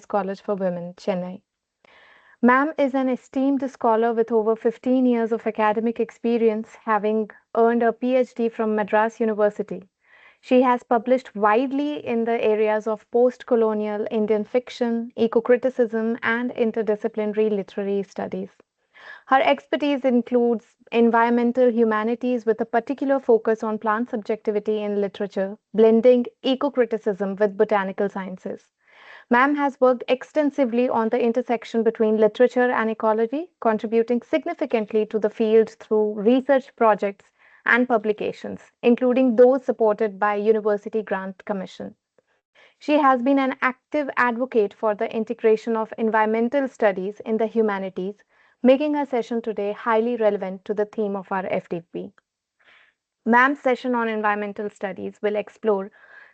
College for Women, Chennai. Ma'am is an esteemed scholar with over 15 years of academic experience, having earned a PhD from Madras University. She has published widely in the areas of post colonial Indian fiction, eco criticism, and interdisciplinary literary studies. Her expertise includes environmental humanities with a particular focus on plant subjectivity in literature, blending eco criticism with botanical sciences. Ma'am has worked extensively on the intersection between literature and ecology, contributing significantly to the field through research projects and publications, including those supported by University Grant Commission. She has been an active advocate for the integration of environmental studies in the humanities, making her session today highly relevant to the theme of our FDP. Ma'am's session on environmental studies will explore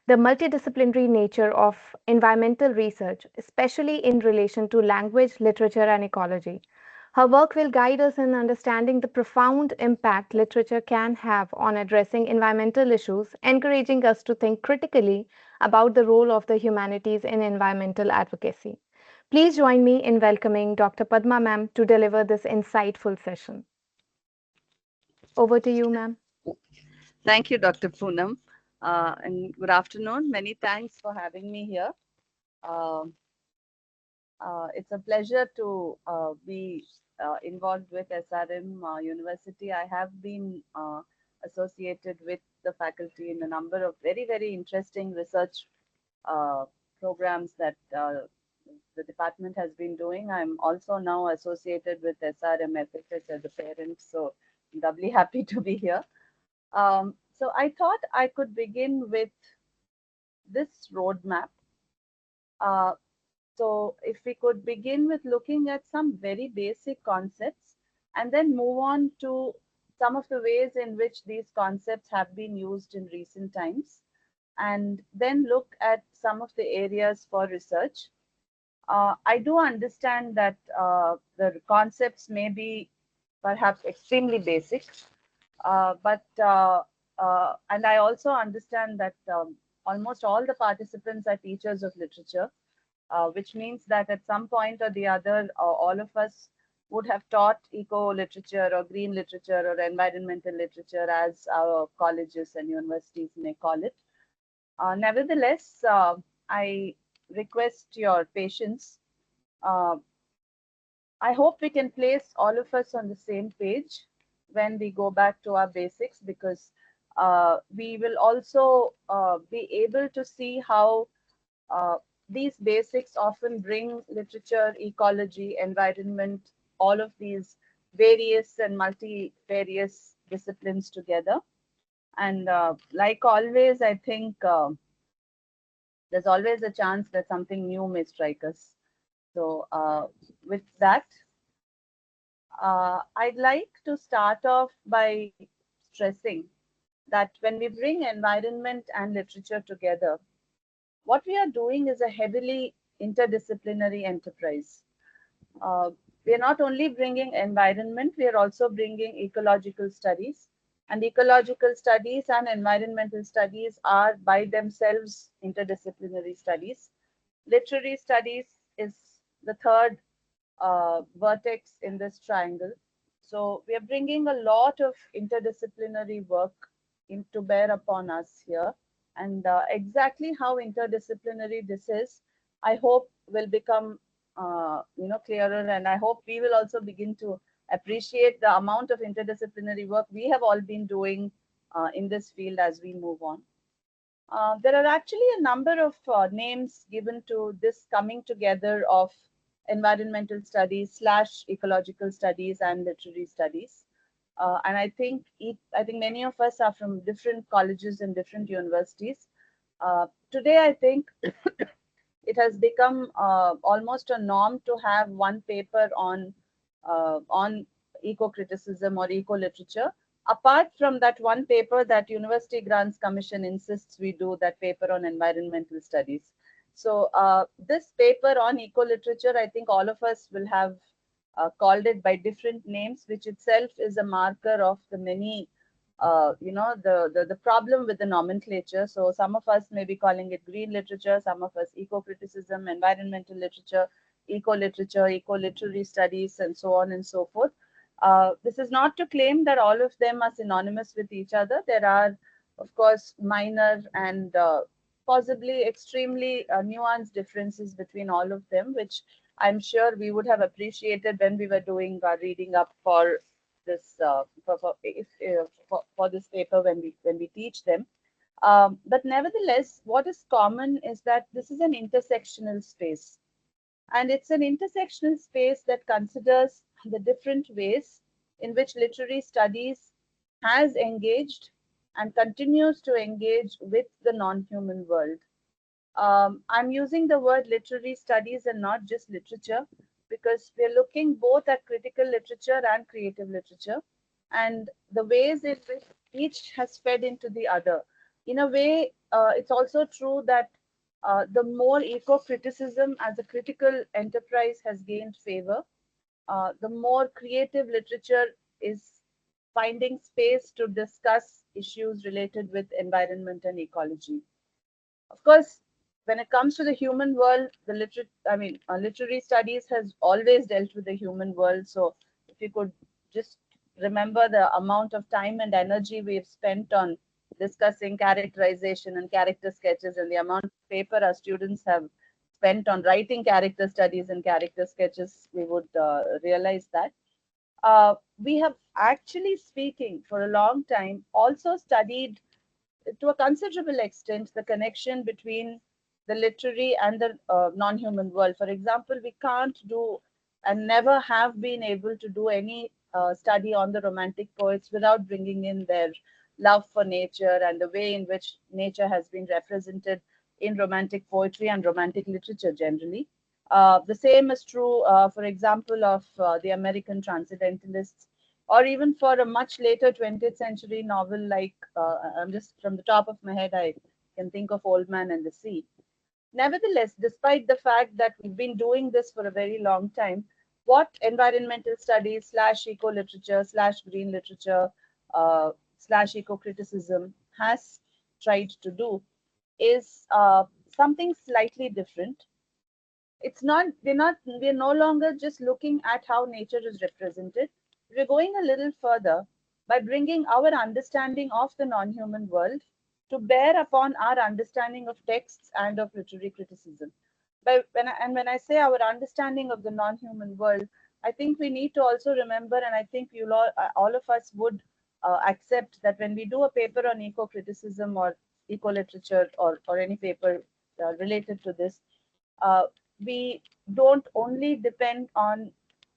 the multidisciplinary nature of environmental research, especially in relation to language, literature, and ecology. Her work will guide us in understanding the profound impact literature can have on addressing environmental issues, encouraging us to think critically about the role of the humanities in environmental advocacy. Please join me in welcoming Dr. Padma ma'am to deliver this insightful session. Over to you, ma'am. Thank you, Dr. Poonam. And good afternoon. Many thanks for having me here. Uh, it's a pleasure to be involved with SRM University. I have been associated with the faculty in a number of very, very interesting research uh, programs that the department has been doing. I'm also now associated with SRM Mckertich as a parent, so I'm doubly happy to be here. So I thought I could begin with this roadmap. Uh, so if we could begin with looking at some very basic concepts and then move on to some of the ways in which these concepts have been used in recent times, and then look at some of the areas for research. I do understand that the concepts may be perhaps extremely basic, and I also understand that almost all the participants are teachers of literature, which means that at some point or the other, all of us would have taught eco literature or green literature or environmental literature, as our colleges and universities may call it. Nevertheless, I request your patience. Uh, I hope we can place all of us on the same page when we go back to our basics, because we will also be able to see how these basics often bring literature, ecology, environment, all of these various and multifarious disciplines together. And like always, I think there's always a chance that something new may strike us. So with that, I'd like to start off by stressing that when we bring environment and literature together, what we are doing is a heavily interdisciplinary enterprise. Uh, we are not only bringing environment, we are also bringing ecological studies. And ecological studies and environmental studies are by themselves interdisciplinary studies. Literary studies is the third vertex in this triangle. So we are bringing a lot of interdisciplinary work to bear upon us here. And exactly how interdisciplinary this is, I hope will become clearer, and I hope we will also begin to appreciate the amount of interdisciplinary work we have all been doing in this field as we move on. There are actually a number of names given to this coming together of environmental studies / ecological studies and literary studies. And I think many of us are from different colleges and different universities. Today, I think it has become almost a norm to have one paper on eco-criticism or eco-literature. Apart from that one paper that University Grants Commission insists we do, that paper on environmental studies. So this paper on eco-literature, I think all of us will have called it by different names, which itself is a marker of the many the problem with the nomenclature. So some of us may be calling it green literature, some of us eco-criticism, environmental literature, eco-literature, eco-literary studies, and so on and so forth. This is not to claim that all of them are synonymous with each other. There are, of course, minor and possibly extremely nuanced differences between all of them, which I'm sure we would have appreciated when we were doing our reading up for this for this paper when we teach them. But nevertheless, what is common is that this is an intersectional space, and it's an intersectional space that considers the different ways in which literary studies has engaged and continues to engage with the non-human world. I'm using the word literary studies and not just literature because we're looking both at critical literature and creative literature and the ways in which each has fed into the other. In a way, it's also true that the more eco criticism as a critical enterprise has gained favor, the more creative literature is finding space to discuss issues related with environment and ecology. Of course, when it comes to the human world, literary studies has always dealt with the human world. So if you could just remember the amount of time and energy we've spent on discussing characterization and character sketches and the amount of paper our students have spent on writing character studies and character sketches, we would realize that. We have actually speaking for a long time also studied to a considerable extent the connection between the literary and the non-human world. For example, we can't do and never have been able to do any study on the romantic poets without bringing in their love for nature and the way in which nature has been represented in romantic poetry and romantic literature generally. The same is true, for example, of the American transcendentalists, or even for a much later 20th century novel like, I'm just from the top of my head, I can think of Old Man and the Sea. Nevertheless, despite the fact that we've been doing this for a very long time, what environmental studies slash eco literature slash green literature slash eco criticism has tried to do is something slightly different. It's not we're no longer just looking at how nature is represented. We're going a little further by bringing our understanding of the non-human world to bear upon our understanding of texts and of literary criticism. But when I say our understanding of the non-human world, I think we need to also remember, and I think you all of us would accept that when we do a paper on eco criticism or eco literature or any paper related to this, uh, we don't only depend on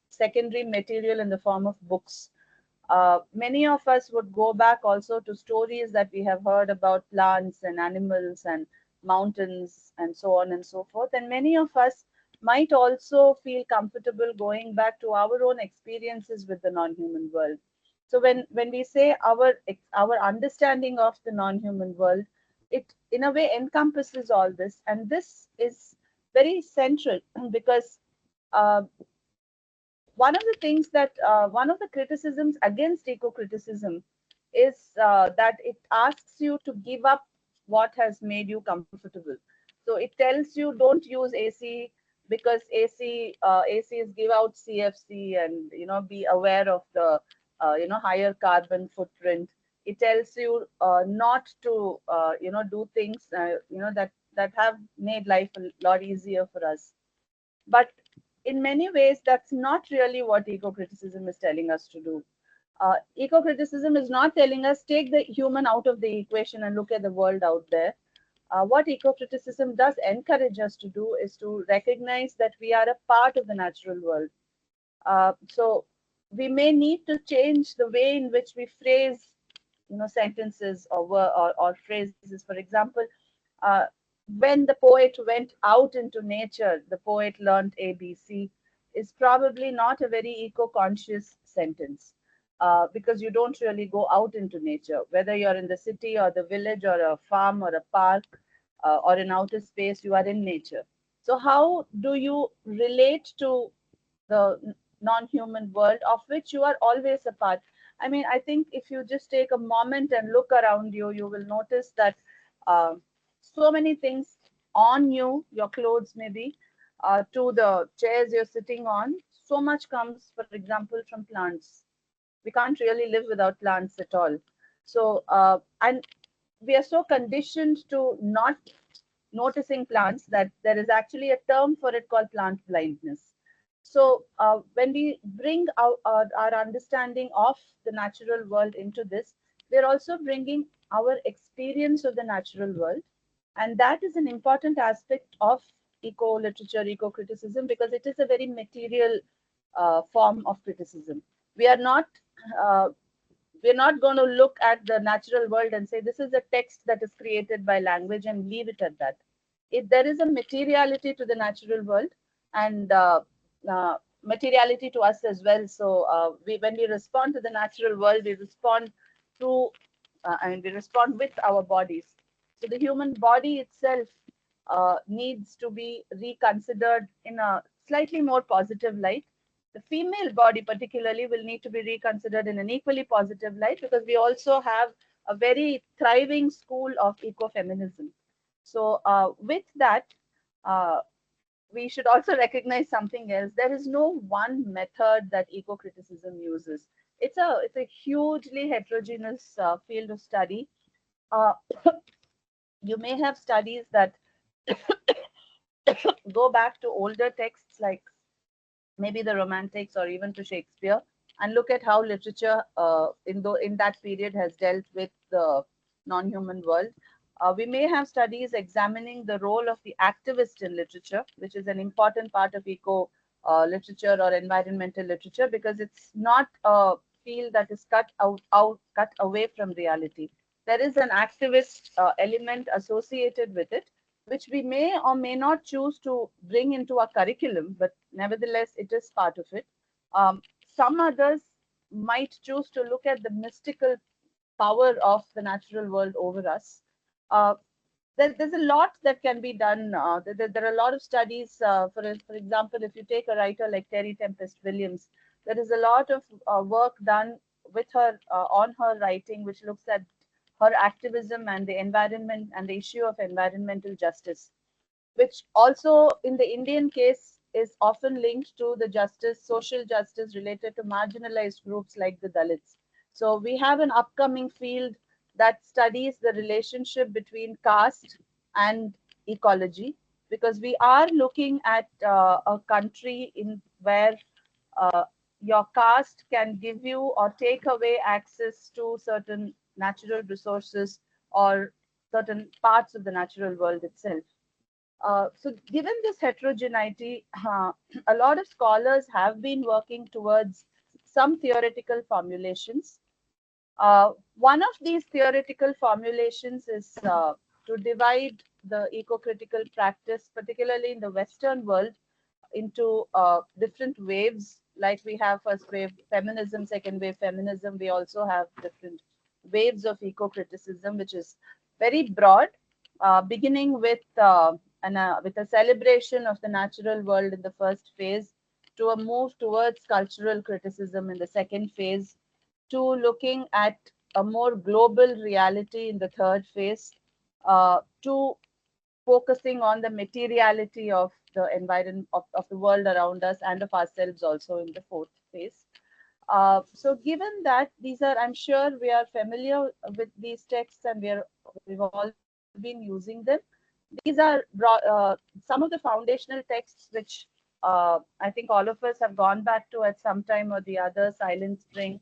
secondary material in the form of books. Many of us would go back also to stories that we have heard about plants and animals and mountains and so on and so forth. And many of us might also feel comfortable going back to our own experiences with the non-human world. So when we say our understanding of the non-human world, it in a way encompasses all this, and this is very central because uh, one of the criticisms against eco-criticism is that it asks you to give up what has made you comfortable. So it tells you don't use AC because ACs give out CFC, and be aware of the higher carbon footprint. It tells you not to do things that have made life a lot easier for us. But in many ways, that's not really what eco criticism is telling us to do. Eco criticism is not telling us take the human out of the equation and look at the world out there. What eco criticism does encourage us to do is to recognize that we are a part of the natural world. So we may need to change the way in which we phrase sentences or phrases. For example, uh, when the poet went out into nature, the poet learned ABC is probably not a very eco-conscious sentence because you don't really go out into nature, whether you're in the city or the village or a farm or a park or an outer space, you are in nature. So how do you relate to the non-human world of which you are always a part? I mean, I think if you just take a moment and look around you, you will notice that uh, so many things on you, your clothes maybe, to the chairs you're sitting on, so much comes, for example, from plants. We can't really live without plants at all. So, and we are so conditioned to not noticing plants that there is actually a term for it called plant blindness. So when we bring our understanding of the natural world into this, we're also bringing our experience of the natural world. And that is an important aspect of eco literature, eco criticism, because it is a very material form of criticism. We are not uh, we're not going to look at the natural world and say this is a text that is created by language and leave it at that. If there is a materiality to the natural world, and uh, materiality to us as well. So when we respond to the natural world, we respond through, we respond with our bodies. So the human body itself needs to be reconsidered in a slightly more positive light. The female body particularly will need to be reconsidered in an equally positive light, because we also have a very thriving school of ecofeminism. So with that, uh, we should also recognize something else. There is no one method that eco-criticism uses. It's a hugely heterogeneous field of study. Uh, you may have studies that go back to older texts like maybe the Romantics or even to Shakespeare, and look at how literature in that period has dealt with the non-human world. We may have studies examining the role of the activist in literature, which is an important part of eco literature or environmental literature, because it's not a field that is cut away from reality. There is an activist element associated with it, which we may or may not choose to bring into our curriculum, but nevertheless, it is part of it. Some others might choose to look at the mystical power of the natural world over us. Uh, there's a lot that can be done. There are a lot of studies. For example, if you take a writer like Terry Tempest Williams, there is a lot of work done with her on her writing, which looks at her activism and the environment and the issue of environmental justice, which also in the Indian case is often linked to the justice, social justice related to marginalized groups like the Dalits. So we have an upcoming field that studies the relationship between caste and ecology, because we are looking at a country in where uh, your caste can give you or take away access to certain natural resources or certain parts of the natural world itself. So given this heterogeneity, a lot of scholars have been working towards some theoretical formulations. One of these theoretical formulations is to divide the eco-critical practice, particularly in the Western world, into different waves. Like we have first wave feminism, second wave feminism. We also have different waves of eco-criticism, which is very broad, beginning with a celebration of the natural world in the first phase, to a move towards cultural criticism in the second phase, to looking at a more global reality in the third phase, to focusing on the materiality of the environment of the world around us and of ourselves also in the fourth phase. So given that these are, I'm sure we are familiar with these texts and we've all been using them. These are some of the foundational texts which I think all of us have gone back to at some time or the other. Silent Spring,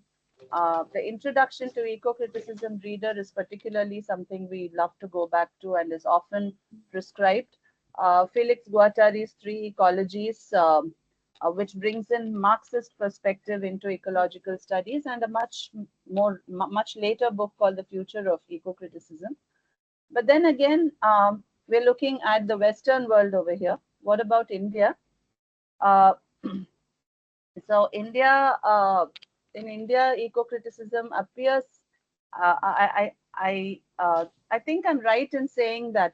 the introduction to eco-criticism reader is particularly something we love to go back to and is often prescribed. Felix Guattari's Three Ecologies, which brings in Marxist perspective into ecological studies, and a much later book called The Future of Eco-Criticism. But then again, we're looking at the Western world over here. What about India? Uh, so in India, eco-criticism appears. I think I'm right in saying that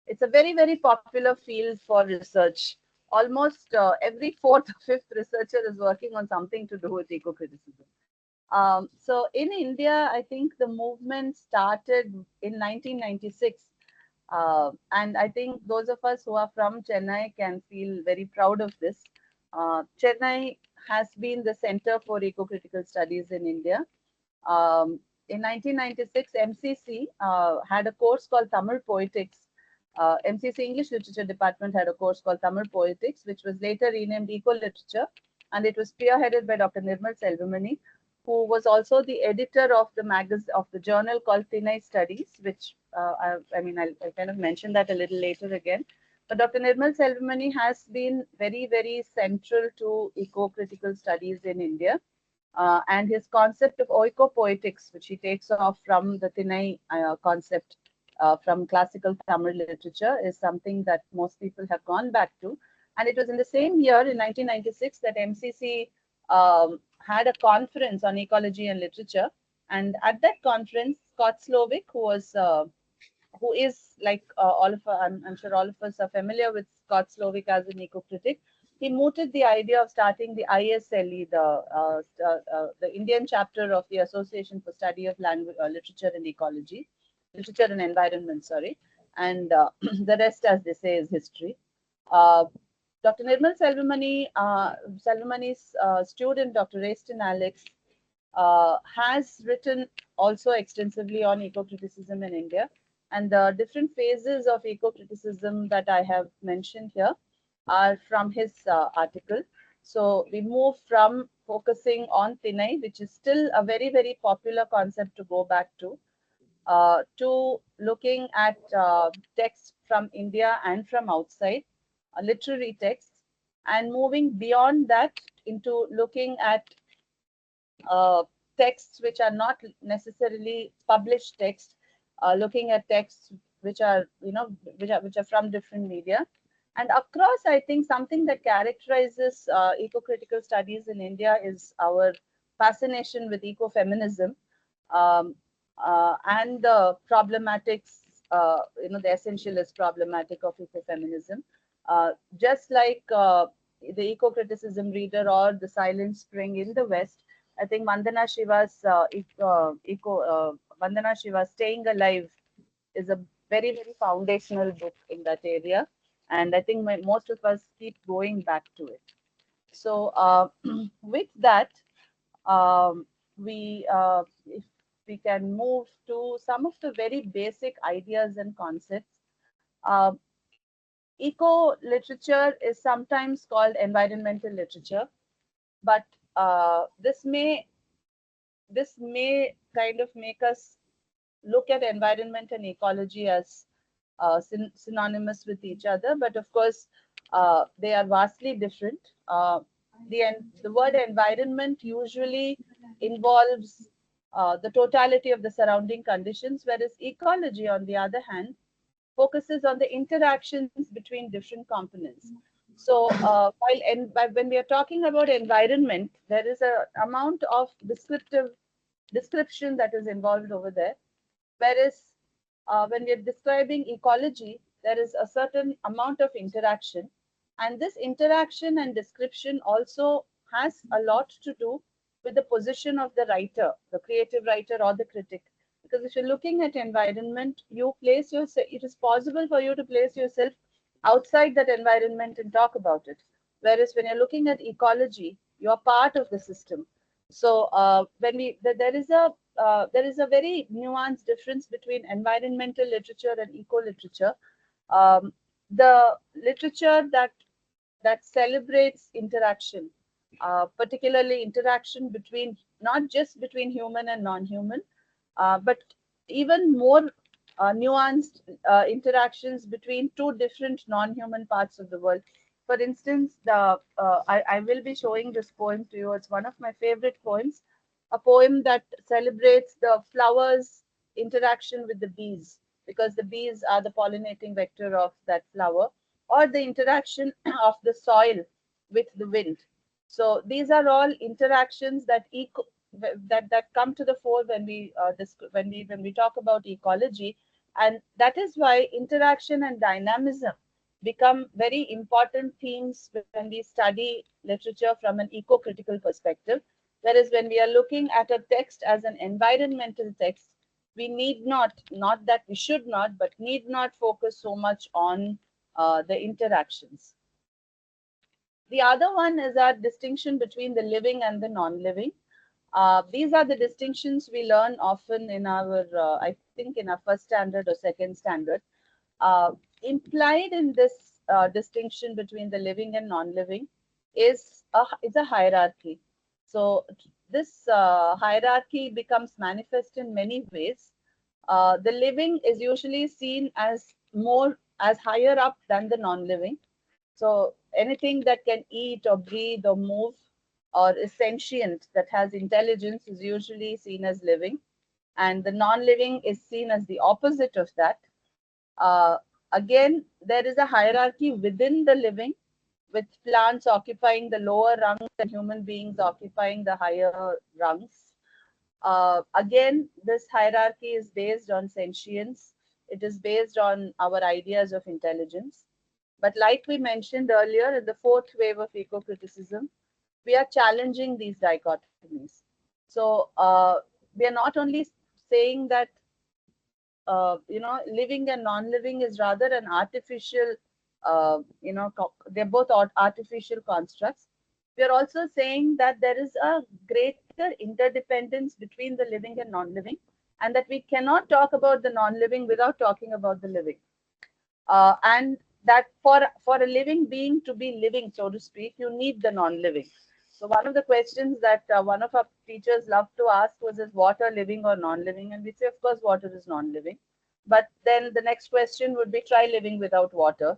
it's a very popular field for research. Almost every fourth or fifth researcher is working on something to do with eco-criticism. So in India, I think the movement started in 1996. And I think those of us who are from Chennai can feel very proud of this. Chennai has been the center for eco-critical studies in India. In 1996, MCC had a course called Tamil Poetics. MCC English Literature Department had a course called Tamil Poetics, which was later renamed Eco Literature, and it was spearheaded by Dr. Nirmal Selvamani, who was also the editor of the magazine of the journal called Thinai Studies, which I'll kind of mention that a little later again. But Dr. Nirmal Selvamani has been very, very central to eco-critical studies in India. And his concept of oikopoetics, which he takes off from the Thinai concept from classical Tamil literature, is something that most people have gone back to. And it was in the same year, in 1996, that MCC had a conference on ecology and literature. And at that conference, Scott Slovic, who is like all of us, I'm sure all of us are familiar with Scott Slovic as an eco-critic. He mooted the idea of starting the ISLE, the Indian chapter of the Association for Study of Language, Literature and Ecology, Literature and Environment, sorry. And the rest, as they say, is history. Uh, Dr. Nirmal Selvamani's student, Dr. Rayston Alex, has written also extensively on eco-criticism in India. And the different phases of eco-criticism that I have mentioned here are from his article. So we move from focusing on Thinai, which is still a very, very popular concept to go back to looking at texts from India and from outside, literary texts, and moving beyond that into looking at uh, texts which are not necessarily published texts, looking at texts which are, which are from different media. And across, I think something that characterizes eco-critical studies in India is our fascination with ecofeminism, um, and the problematics, the essentialist problematic of ecofeminism. Just like the eco-criticism reader or the Silent Spring in the West, I think Vandana Shiva's Staying Alive is a very, very foundational book in that area. And I think most of us keep going back to it. So with that, if we can move to some of the very basic ideas and concepts. Uh, Eco literature is sometimes called environmental literature, but this may kind of make us look at environment and ecology as synonymous with each other, but of course they are vastly different. The word environment usually involves the totality of the surrounding conditions, whereas ecology, on the other hand, focuses on the interactions between different components. So when we are talking about environment, there is an amount of description that is involved over there. Whereas when we are describing ecology, there is a certain amount of interaction. And this interaction and description also has a lot to do with the position of the writer, the creative writer or the critic. Because if you're looking at environment, you place yourself, it is possible for you to place yourself outside that environment and talk about it. Whereas when you're looking at ecology, you're part of the system. So there is a very nuanced difference between environmental literature and eco literature. The literature that celebrates interaction, particularly interaction between, not just between human and non-human, but even more nuanced interactions between two different non-human parts of the world. For instance, I will be showing this poem to you. It's one of my favorite poems, a poem that celebrates the flowers' interaction with the bees, because the bees are the pollinating vector of that flower, or the interaction of the soil with the wind. So these are all interactions that come to the fore when we talk about ecology, and that is why interaction and dynamism become very important themes when we study literature from an eco-critical perspective. Whereas when we are looking at a text as an environmental text, we need not that we should not, but need not focus so much on the interactions. The other one is our distinction between the living and the non-living. These are the distinctions we learn often in our, I think, in our first standard or second standard. Implied in this distinction between the living and non-living is a hierarchy. So this hierarchy becomes manifest in many ways. The living is usually seen as more as higher up than the non-living. So anything that can eat or breathe or move or is sentient that has intelligence is usually seen as living, and the non-living is seen as the opposite of that. Uh, Again, there is a hierarchy within the living, with plants occupying the lower rungs and human beings occupying the higher rungs. Again, this hierarchy is based on sentience. It is based on our ideas of intelligence. But like we mentioned earlier, in the fourth wave of eco-criticism, we are challenging these dichotomies. So we are not only saying that living and non-living is rather an artificial, they're both artificial constructs. We are also saying that there is a greater interdependence between the living and non-living, and that we cannot talk about the non-living without talking about the living. And that for a living being to be living, so to speak, you need the non-living. So one of the questions that one of our teachers loved to ask was, is water living or non-living? And we say, of course, water is non-living. But then the next question would be, try living without water.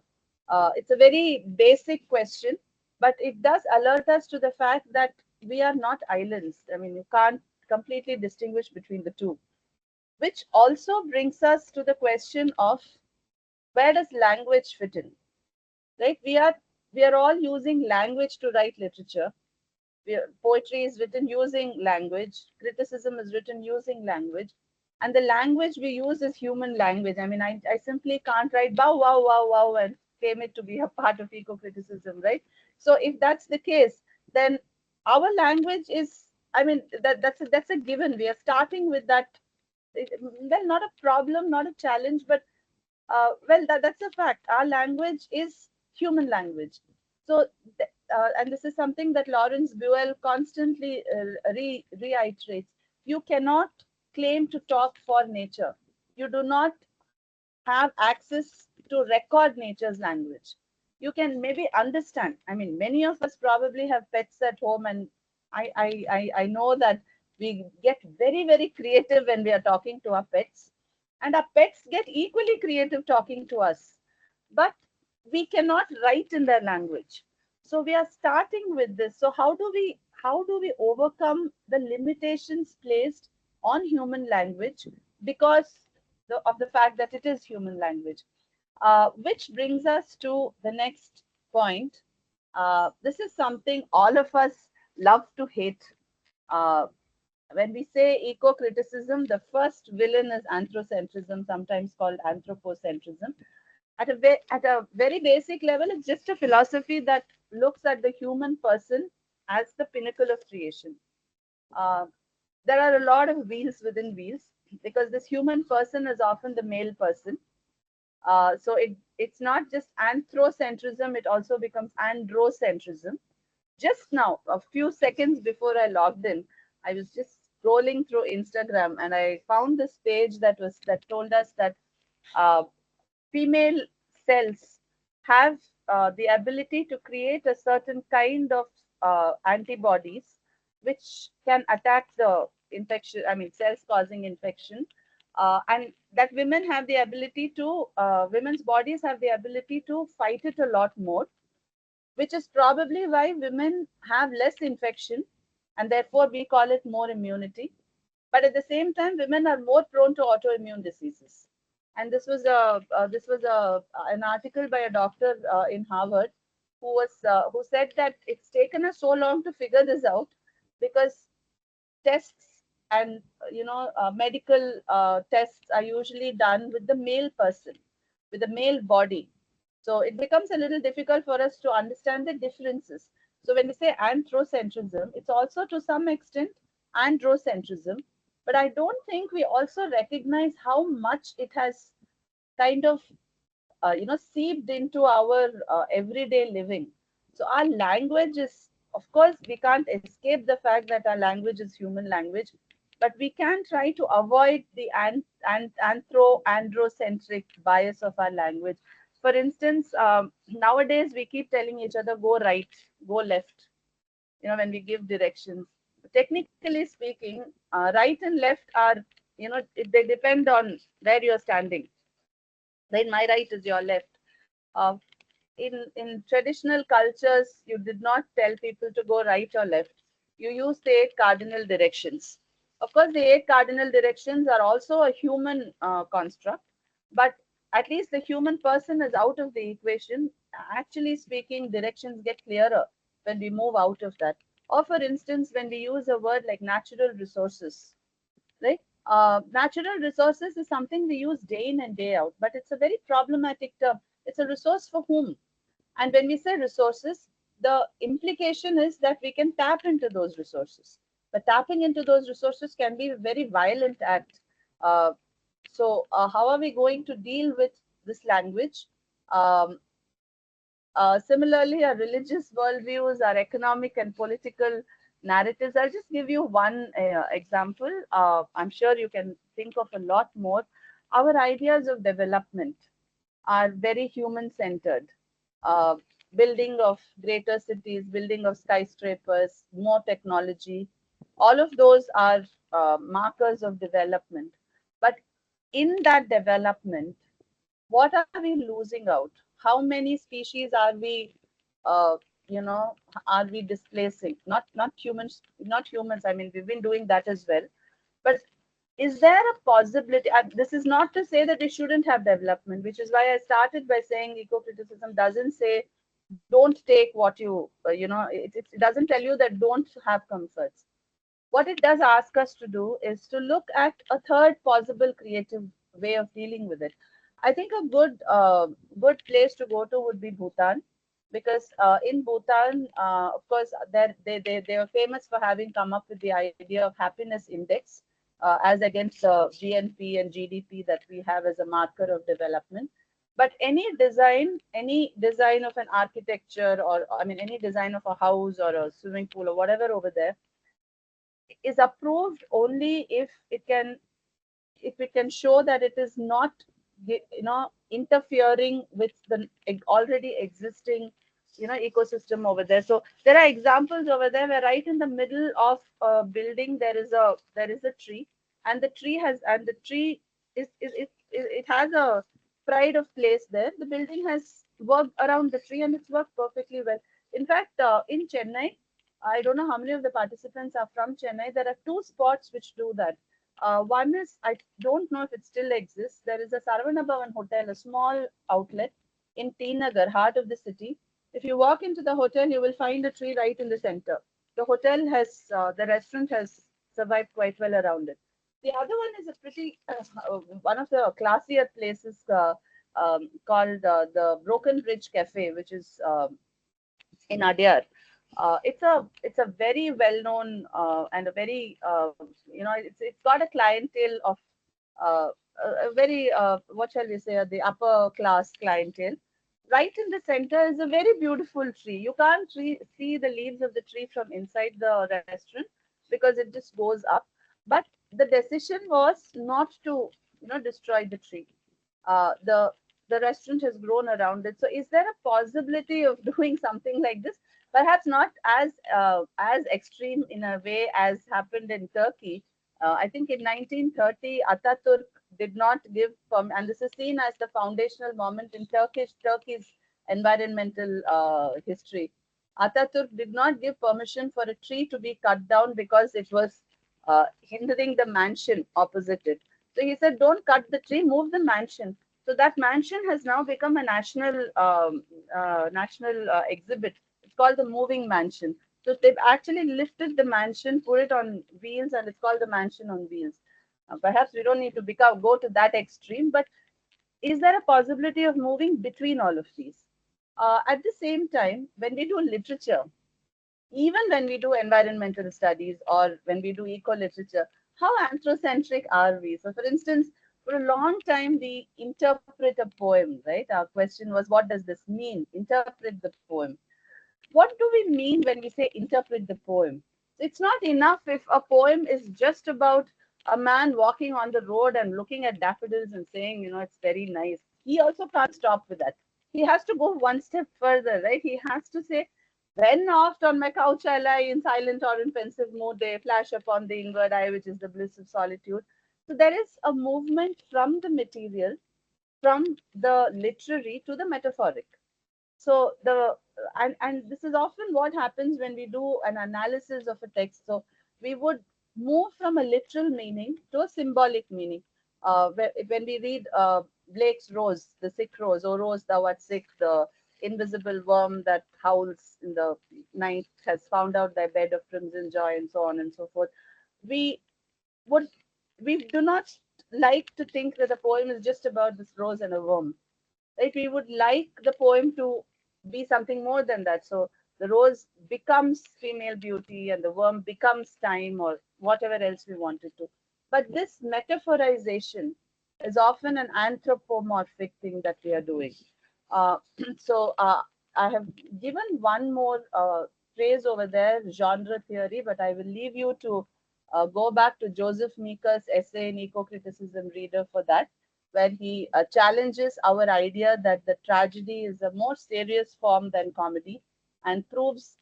It's a very basic question, but it does alert us to the fact that we are not islands. I mean, you can't completely distinguish between the two, which also brings us to the question of, where does language fit in? Right? We are all using language to write literature. Poetry is written using language. Criticism is written using language. And the language we use is human language. I mean, I simply can't write bow, wow, wow, wow, and claim it to be a part of eco-criticism, right? So if that's the case, then our language is, I mean, that's a given. We are starting with that. Well, not a problem, not a challenge, but well, that's a fact. Our language is human language. So, and this is something that Lawrence Buell constantly reiterates. You cannot claim to talk for nature. You do not have access to record nature's language. You can maybe understand. I mean, many of us probably have pets at home, and I know that we get very, very creative when we are talking to our pets, and our pets get equally creative talking to us. But we cannot write in their language. So we are starting with this. So how do we overcome the limitations placed on human language because of the fact that it is human language? Which brings us to the next point. This is something all of us love to hate. Uh, when we say eco-criticism, the first villain is anthropocentrism, sometimes called anthropocentrism. At a very basic level, it's just a philosophy that looks at the human person as the pinnacle of creation. Uh, there are a lot of wheels within wheels, because this human person is often the male person. So it's not just anthropocentrism, it also becomes androcentrism. Just now, a few seconds before I logged in, I was just scrolling through Instagram, and I found this page that told us that uh, female cells have the ability to create a certain kind of antibodies which can attack the infection, I mean, cells causing infection. And that women's bodies have the ability to fight it a lot more, which is probably why women have less infection, and therefore we call it more immunity. But at the same time, women are more prone to autoimmune diseases. And this was an article by a doctor in Harvard who said that it's taken us so long to figure this out because tests and medical tests are usually done with the male person, with the male body. So it becomes a little difficult for us to understand the differences. So when we say anthropocentrism, it's also to some extent androcentrism, but I don't think we also recognize how much it has kind of seeped into our everyday living. So our language is, of course, we can't escape the fact that our language is human language, but we can try to avoid the androcentric bias of our language. For instance, nowadays we keep telling each other, go right, go left, when we give directions. Technically speaking, right and left are, they depend on where you're standing. Then my right is your left. Uh, in traditional cultures, you did not tell people to go right or left. You used the eight cardinal directions. Of course, the eight cardinal directions are also a human construct, but at least the human person is out of the equation. Actually speaking, directions get clearer when we move out of that. Or, for instance, when we use a word like natural resources, right? Natural resources is something we use day in and day out, but it's a very problematic term. It's a resource for whom? And when we say resources, the implication is that we can tap into those resources. But tapping into those resources can be a very violent act. Uh, so, how are we going to deal with this language? Um, Similarly, our religious worldviews, our economic and political narratives. I'll just give you one example. I'm sure you can think of a lot more. Our ideas of development are very human centered. Uh, Building of greater cities, building of skyscrapers, more technology, all of those are markers of development. But in that development, what are we losing out? How many species are we, uh, you know, are we displacing? Not humans, not humans. I mean, we've been doing that as well. But is there a possibility? This is not to say that we shouldn't have development, which is why I started by saying eco-criticism doesn't say don't take what it doesn't tell you that don't have comforts. What it does ask us to do is to look at a third possible creative way of dealing with it. I think a good place to go to would be Bhutan, because in Bhutan, of course, they were famous for having come up with the idea of happiness index as against GNP and GDP that we have as a marker of development. But any design of an architecture, or I mean, any design of a house or a swimming pool or whatever over there, is approved only if it can show that it is not interfering with the already existing ecosystem over there. So there are examples over there where right in the middle of a building there is a tree, and the tree it has a pride of place there. The building has worked around the tree and it's worked perfectly well. In fact, in Chennai, I don't know how many of the participants are from Chennai. There are two spots which do that. One is, I don't know if it still exists. There is a Saravana Bhavan hotel, a small outlet in T Nagar, heart of the city. If you walk into the hotel, you will find a tree right in the center. The restaurant has survived quite well around it. The other one is a pretty, one of the classier places called the Broken Bridge Cafe, which is in Adyar. It's a very well known and a very it's got a clientele of a very what shall we say, the upper class clientele. Right in the center is a very beautiful tree. You can't see the leaves of the tree from inside the restaurant because it just goes up. But the decision was not to destroy the tree. The restaurant has grown around it. So is there a possibility of doing something like this? Perhaps not as extreme in a way as happened in Turkey. I think in 1930, Ataturk did not give and this is seen as the foundational moment in Turkey's environmental history. Ataturk did not give permission for a tree to be cut down because it was hindering the mansion opposite it. So he said, don't cut the tree, move the mansion. So that mansion has now become a national exhibit. It's called the moving mansion. So they've actually lifted the mansion, put it on wheels, and it's called the mansion on wheels. Perhaps we don't need to go to that extreme, but is there a possibility of moving between all of these? At the same time, when we do literature, even when we do environmental studies or when we do eco literature, how anthrocentric are we? So, for instance, for a long time, we interpret a poem, right? Our question was, what does this mean? Interpret the poem. What do we mean when we say interpret the poem? So it's not enough if a poem is just about a man walking on the road and looking at daffodils and saying, it's very nice. He also can't stop with that. He has to go one step further, right? He has to say, when oft on my couch I lie in silent or in pensive mood, they flash upon the inward eye, which is the bliss of solitude. So there is a movement from the material, from the literary to the metaphoric. So and this is often what happens when we do an analysis of a text. So we would move from a literal meaning to a symbolic meaning. When we read Blake's Rose, the sick rose, "O rose, thou art sick," the invisible worm that howls in the night has found out thy bed of crimson joy, and so on and so forth. We would we do not like to think that a poem is just about this rose and a worm, right? We would like the poem to be something more than that. So the rose becomes female beauty and the worm becomes time or whatever else we wanted to. But this metaphorization is often an anthropomorphic thing that we are doing. Uh, so I have given one more phrase over there, genre theory, but I will leave you to go back to Joseph Meeker's essay in Eco-Criticism Reader for that, where he challenges our idea that the tragedy is a more serious form than comedy and proves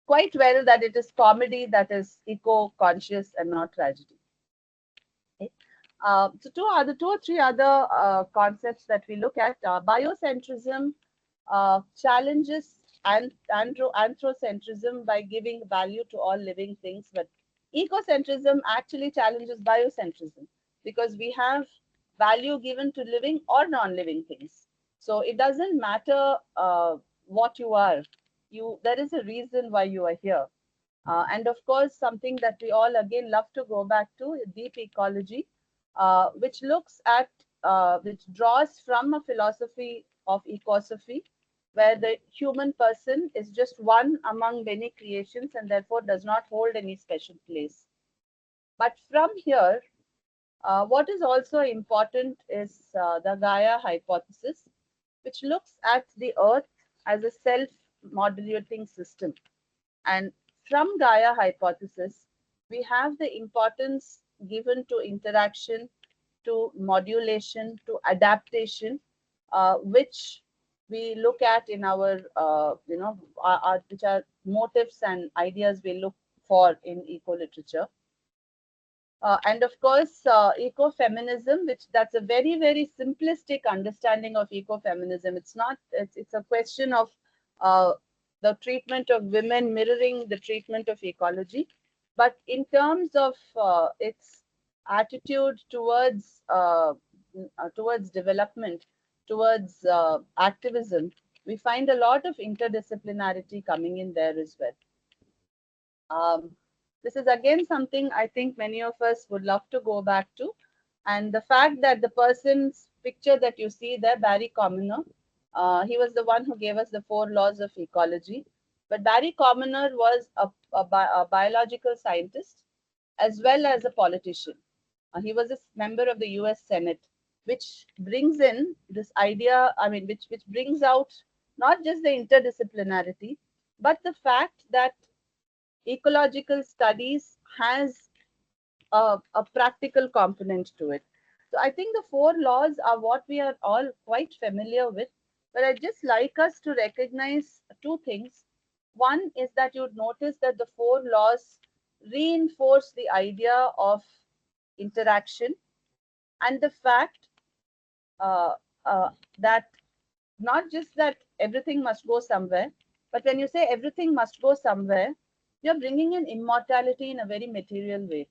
quite well that it is comedy that is eco-conscious and not tragedy. Okay. So two or three other concepts that we look at. Biocentrism challenges anthropocentrism by giving value to all living things, but ecocentrism actually challenges biocentrism because we have value given to living or non-living things. So it doesn't matter what you are. There is a reason why you are here. And of course, something that we all again love to go back to, deep ecology, which draws from a philosophy of ecosophy, where the human person is just one among many creations and therefore does not hold any special place. But from here, what is also important is the Gaia hypothesis, which looks at the Earth as a self-modulating system. And from Gaia hypothesis, we have the importance given to interaction, to modulation, to adaptation, which we look at in which are motives and ideas we look for in eco-literature. And of course, ecofeminism, which that's a very, very simplistic understanding of ecofeminism. It's a question of the treatment of women mirroring the treatment of ecology. But in terms of its attitude towards development, towards activism, we find a lot of interdisciplinarity coming in there as well. This is again something I think many of us would love to go back to. And the fact that the person's picture that you see there, Barry Commoner, he was the one who gave us the 4 laws of ecology. But Barry Commoner was a biological scientist as well as a politician. He was a member of the US Senate, which brings in this idea, which brings out not just the interdisciplinarity, but the fact that ecological studies has a practical component to it. So I think the 4 laws are what we are all quite familiar with, but I'd just like us to recognize 2 things. One is that you'd notice that the 4 laws reinforce the idea of interaction and the fact uh, that not just that everything must go somewhere, but when you say everything must go somewhere, you're bringing in immortality in a very material way.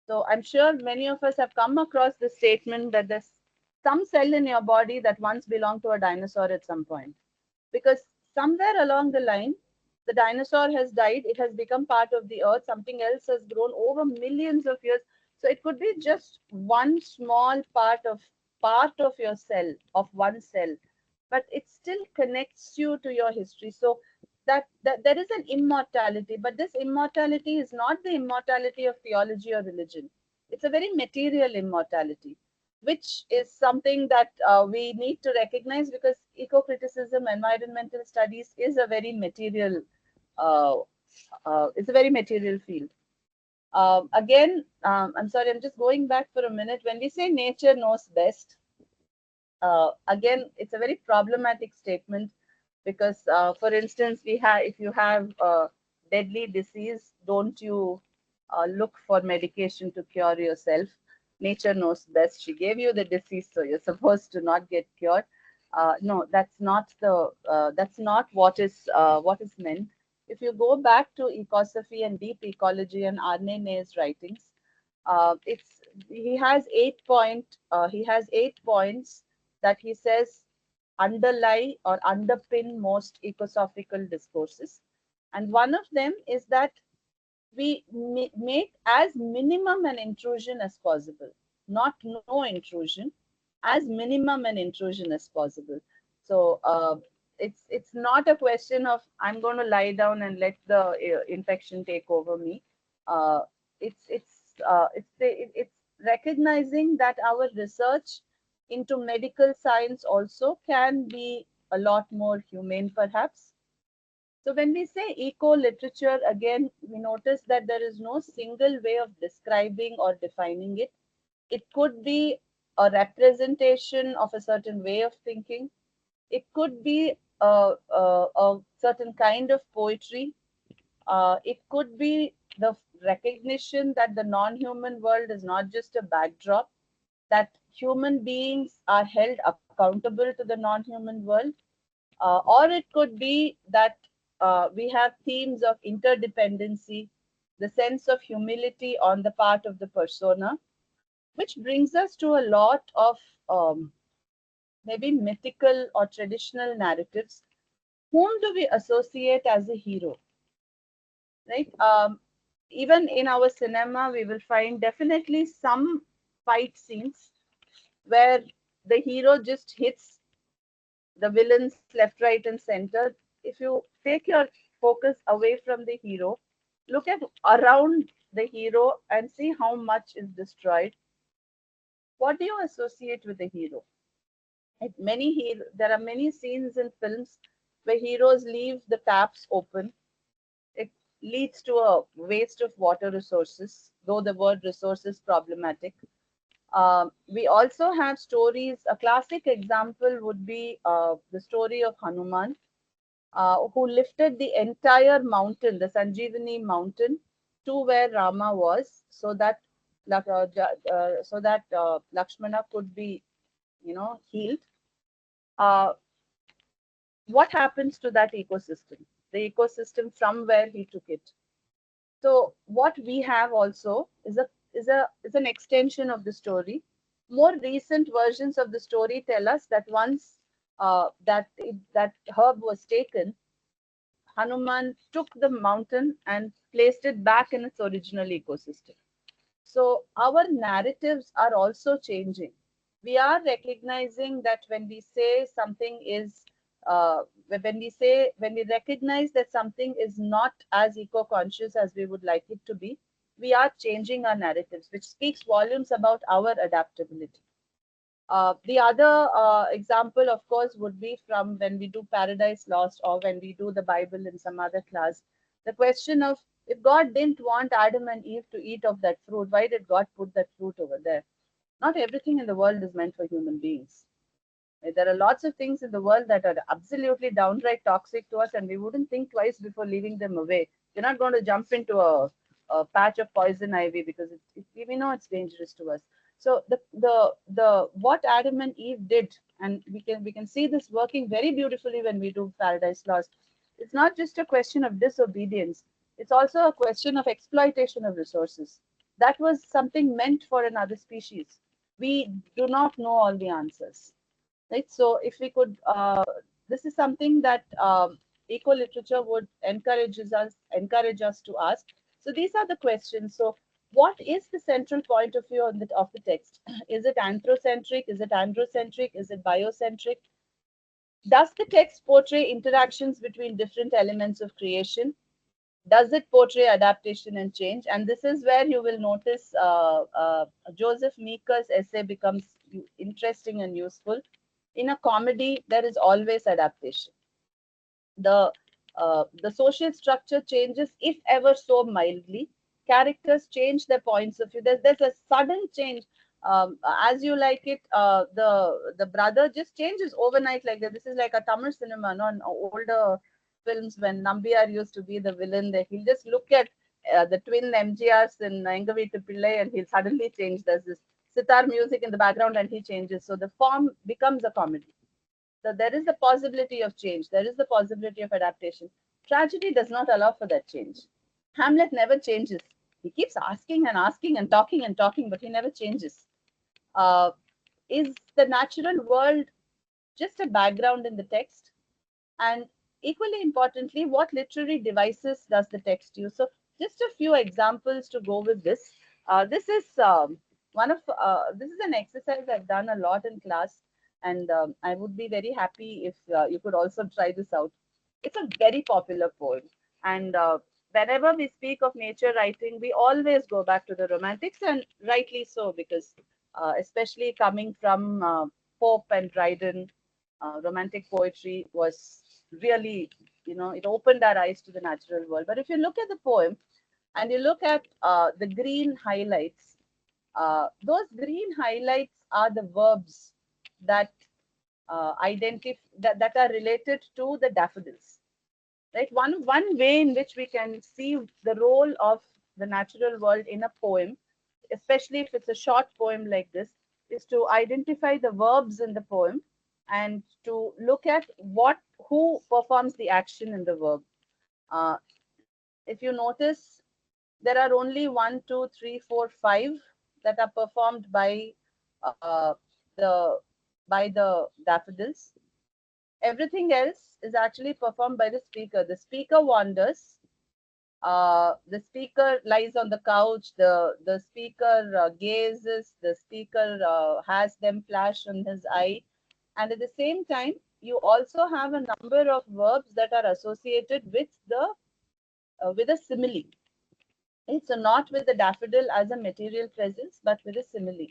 So I'm sure many of us have come across the statement that there's some cell in your body that once belonged to a dinosaur at some point. Because somewhere along the line, the dinosaur has died, it has become part of the earth, something else has grown over millions of years. So it could be just one small part of your cell, of one cell, but it still connects you to your history. So that there is an immortality, but this immortality is not the immortality of theology or religion. It's a very material immortality, which is something that we need to recognize, because eco-criticism, environmental studies is a very material, uh, it's a very material field. I'm sorry, I'm just going back for a minute. When we say nature knows best, again, it's a very problematic statement, because, for instance, if you have a deadly disease, don't you look for medication to cure yourself? Nature knows best. She gave you the disease, so you're supposed to not get cured. No, that's not what is meant. If you go back to ecosophy and deep ecology and Arne Nay's writings, it's he has 8 points that he says underlie or underpin most ecosophical discourses. And one of them is that we make as minimum an intrusion as possible, not no intrusion, as minimum an intrusion as possible. So it's not a question of I'm going to lie down and let the infection take over me. Uh, it's recognizing that our research into medical science also can be a lot more humane, perhaps. So when we say eco-literature, again, we notice that there is no single way of describing or defining it. It could be a representation of a certain way of thinking. It could be a certain kind of poetry. It could be the recognition that the non-human world is not just a backdrop, that human beings are held accountable to the non-human world, or it could be that we have themes of interdependency, the sense of humility on the part of the persona, which brings us to a lot of maybe mythical or traditional narratives. Whom do we associate as a hero, right? Even in our cinema, we will find definitely some fight scenes where the hero just hits the villains left, right, and center. If you take your focus away from the hero, look at around the hero and see how much is destroyed. What do you associate with the hero? There are many scenes in films where heroes leave the taps open. It leads to a waste of water resources, though the word resource is problematic. We also have stories. A classic example would be the story of Hanuman, who lifted the entire mountain, the Sanjeevani mountain, to where Rama was, so that Lakshmana could be, healed. Uh, what happens to that ecosystem? The ecosystem from where he took it. So what we have also is an extension of the story. More recent versions of the story tell us that once that herb was taken, Hanuman took the mountain and placed it back in its original ecosystem. So our narratives are also changing. We are recognizing that when we say something is, when we recognize that something is not as eco-conscious as we would like it to be, we are changing our narratives, which speaks volumes about our adaptability. The other example, of course, would be from when we do Paradise Lost or when we do the Bible in some other class. The question of, if God didn't want Adam and Eve to eat of that fruit, why did God put that fruit over there? Not everything in the world is meant for human beings. There are lots of things in the world that are absolutely downright toxic to us, and we wouldn't think twice before leaving them away. We're not going to jump into a patch of poison ivy because we know it's dangerous to us. So the what Adam and Eve did, and we can see this working very beautifully when we do Paradise Lost. It's not just a question of disobedience. It's also a question of exploitation of resources. That was something meant for another species. We do not know all the answers, right? So if we could, this is something that eco literature would encourage us to ask. So these are the questions. So what is the central point of view of the text? Is it anthrocentric? Is it androcentric? Is it biocentric? Does the text portray interactions between different elements of creation? Does it portray adaptation and change? And this is where you will notice Joseph Meeker's essay becomes interesting and useful. In a comedy, there is always adaptation. The social structure changes, if ever so mildly. Characters change their points of view. There's a sudden change. As you like it, the brother just changes overnight like that. This is like a Tamil cinema, no, in older films when Nambiar used to be the villain. There, he'll just look at the twin MGRs in Enga Veettu Pillai, and he'll suddenly change. There's this sitar music in the background, and he changes. So the form becomes a comedy. So there is the possibility of change. There is the possibility of adaptation. Tragedy does not allow for that change. Hamlet never changes. He keeps asking and asking and talking, but he never changes. Uh, is the natural world just a background in the text? And equally importantly, what literary devices does the text use? So just a few examples to go with this. This is this is an exercise I've done a lot in class, and I would be very happy if you could also try this out. It's a very popular poem, and whenever we speak of nature writing, we always go back to the romantics, and rightly so, because especially coming from Pope and Dryden, romantic poetry was really, it opened our eyes to the natural world. But if you look at the poem and you look at the green highlights, those green highlights are the verbs that that are related to the daffodils. Right? One way in which we can see the role of the natural world in a poem, especially if it's a short poem like this, is to identify the verbs in the poem and to look at who performs the action in the verb. Uh, if you notice, there are only 1, 2, 3, 4, 5 that are performed uh, the the daffodils. Everything else is actually performed by the speaker. The speaker wanders. The speaker lies on the couch. The speaker gazes. The speaker has them flash in his eye, and at the same time, you also have a number of verbs that are associated with a simile. It's not with the daffodil as a material presence, but with a simile.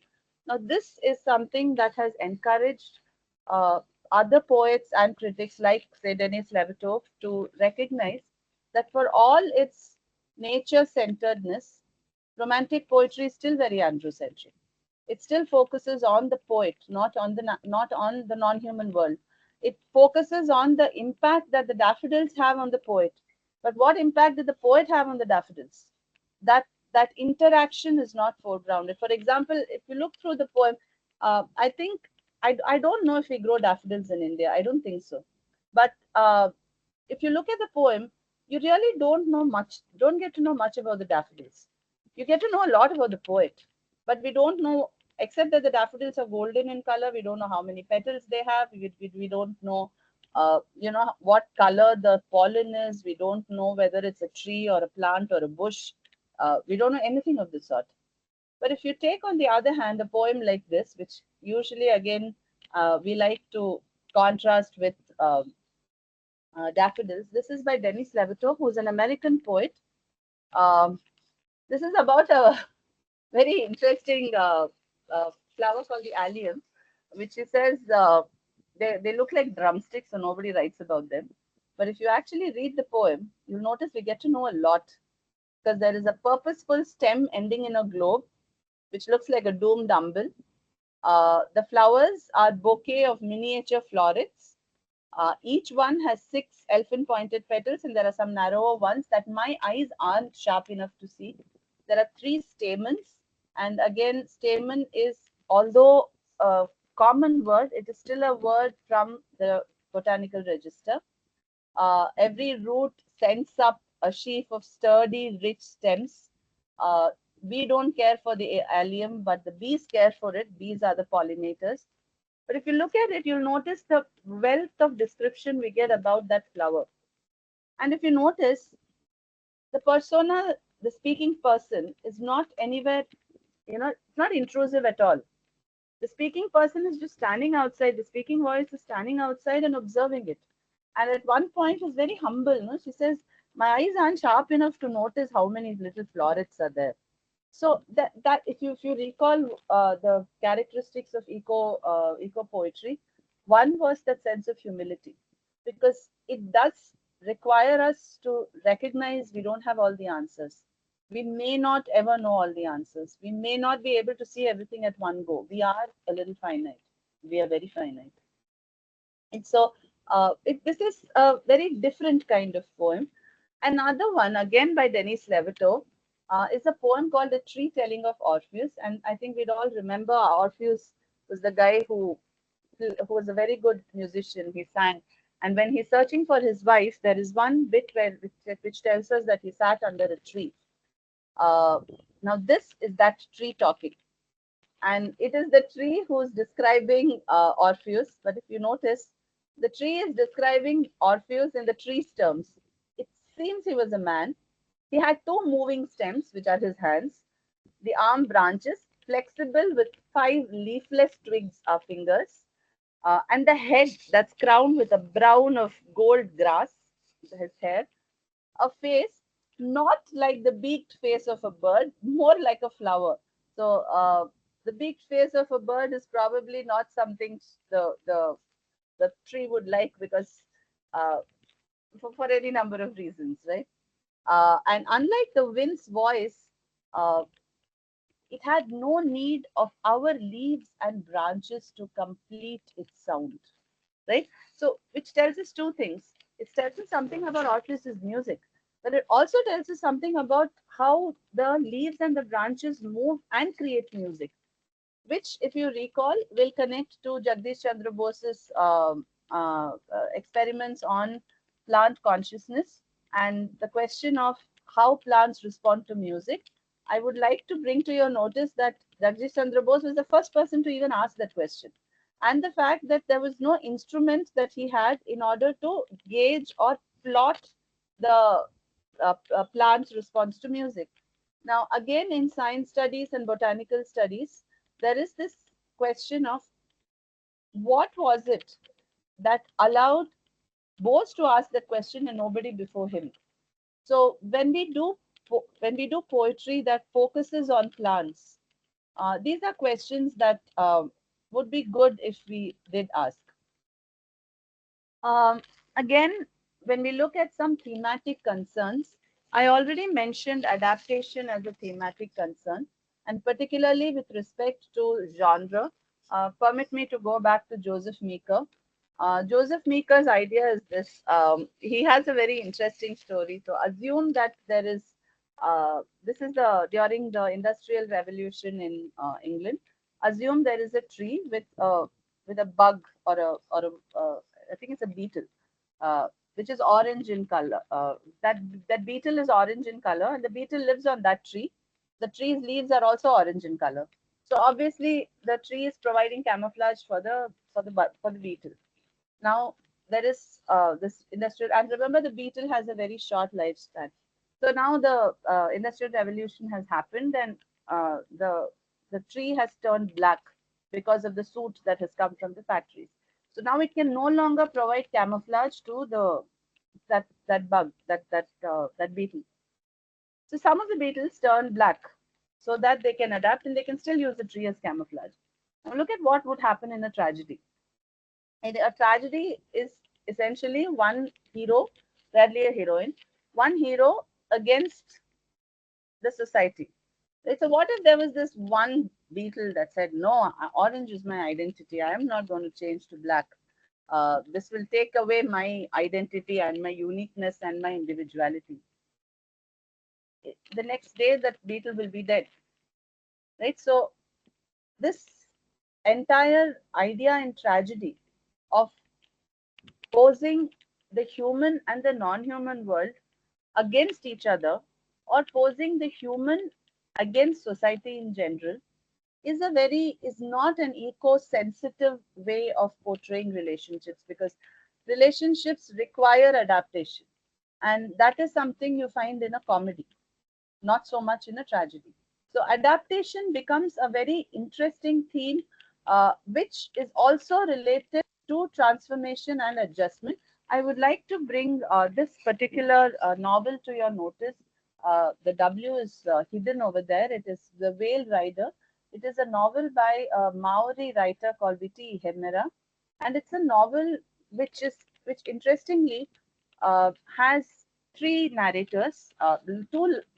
Now, this is something that has encouraged uh, other poets and critics like, say, Denis Levertov to recognize that for all its nature-centeredness, romantic poetry is still very androcentric. It still focuses on the poet, not on the non-human world. It focuses on the impact that the daffodils have on the poet. But what impact did the poet have on the daffodils? That interaction is not foregrounded. For example, if you look through the poem, I think I don't know if we grow daffodils in India. I don't think so. But if you look at the poem, you really don't get to know much about the daffodils. You get to know a lot about the poet, but we don't know, except that the daffodils are golden in color. We don't know how many petals they have. We don't know, what color the pollen is. We don't know whether it's a tree or a plant or a bush. We don't know anything of the sort. But if you take, on the other hand, a poem like this, which usually, again, we like to contrast with daffodils. This is by Denis Levertov, who's an American poet. Um, this is about a very interesting flower called the allium, which he says they look like drumsticks, so nobody writes about them. But if you actually read the poem, you'll notice we get to know a lot, because there is a purposeful stem ending in a globe, which looks like a doomed umbil. The flowers are bouquet of miniature florets. Each one has 6 elfin-pointed petals, and there are some narrower ones that my eyes aren't sharp enough to see. There are 3 stamens, and again, stamen is, although a common word, it is still a word from the botanical register. Every root sends up a sheaf of sturdy, rich stems. Uh, we don't care for the allium, but the bees care for it. Bees are the pollinators. But if you look at it, you'll notice the wealth of description we get about that flower. And if you notice, the persona, the speaking person, is not anywhere, it's not intrusive at all. The speaking person is just standing outside. The speaking voice is standing outside and observing it. And at one point, she's very humble. No? She says, "My eyes aren't sharp enough to notice how many little florets are there." So that if you recall the characteristics of eco poetry, one was that sense of humility, because it does require us to recognize we don't have all the answers. We may not ever know all the answers. We may not be able to see everything at one go. We are a little finite. We are very finite. And so this is a very different kind of poem. Another one, again by Denis Levertov, is a poem called The Tree Telling of Orpheus. And I think we'd all remember Orpheus was the guy who was a very good musician. He sang. And when he's searching for his wife, there is one bit which tells us that he sat under a tree. Uh, Now, this is that tree talking. And it is the tree who's describing Orpheus. But if you notice, the tree is describing Orpheus in the tree's terms. It seems he was a man. He had two moving stems, which are his hands. The arm branches, flexible with five leafless twigs are fingers. And the head that's crowned with a brown of gold grass, his hair. A face not like the beaked face of a bird, more like a flower. So the beaked face of a bird is probably not something the tree would like, because uh, for any number of reasons, right? And unlike the wind's voice, uh, it had no need of our leaves and branches to complete its sound, right? So, which tells us two things. It tells us something about Orpheus's music, but it also tells us something about how the leaves and the branches move and create music, which, if you recall, will connect to Jagdish Chandra Bose's experiments on plant consciousness and the question of how plants respond to music. I would like to bring to your notice that Jagdish Chandra Bose was the first person to even ask that question. And the fact that there was no instrument that he had in order to gauge or plot the plant's response to music. Now, again, in science studies and botanical studies, there is this question of what was it that allowed Bose to ask that question and nobody before him. So when we do poetry that focuses on plants, these are questions that would be good if we did ask. Um, Again, when we look at some thematic concerns, I already mentioned adaptation as a thematic concern, and particularly with respect to genre. Permit me to go back to Joseph Meeker. Joseph Meeker's idea is this. He has a very interesting story. So assume that there is, this is during the Industrial Revolution in England. Assume there is a tree with a bug or I think it's a beetle, uh, which is orange in color. That beetle is orange in color, and the beetle lives on that tree. The tree's leaves are also orange in color. So obviously, the tree is providing camouflage for the beetle. Now there is this industrial, and remember the beetle has a very short lifespan. So now the industrial revolution has happened, and the tree has turned black because of the soot that has come from the factories. So now it can no longer provide camouflage to the that bug that beetle. So some of the beetles turn black so that they can adapt and they can still use the tree as camouflage. Now look at what would happen in a tragedy. And a tragedy is essentially one hero, rarely a heroine, one hero against the society. Right? So, what if there was this one beetle that said, "No, orange is my identity. I am not going to change to black. This will take away my identity and my uniqueness and my individuality." The next day, that beetle will be dead. Right? So, this entire idea in tragedy of posing the human and the non-human world against each other, or posing the human against society in general, is not an eco-sensitive way of portraying relationships, because relationships require adaptation, and that is something you find in a comedy, not so much in a tragedy. So adaptation becomes a very interesting theme which is also related to transformation and adjustment. I would like to bring this particular novel to your notice. The W is hidden over there. It is The Whale Rider. It is a novel by a Maori writer called Viti Hemera, and it's a novel which interestingly has three narrators,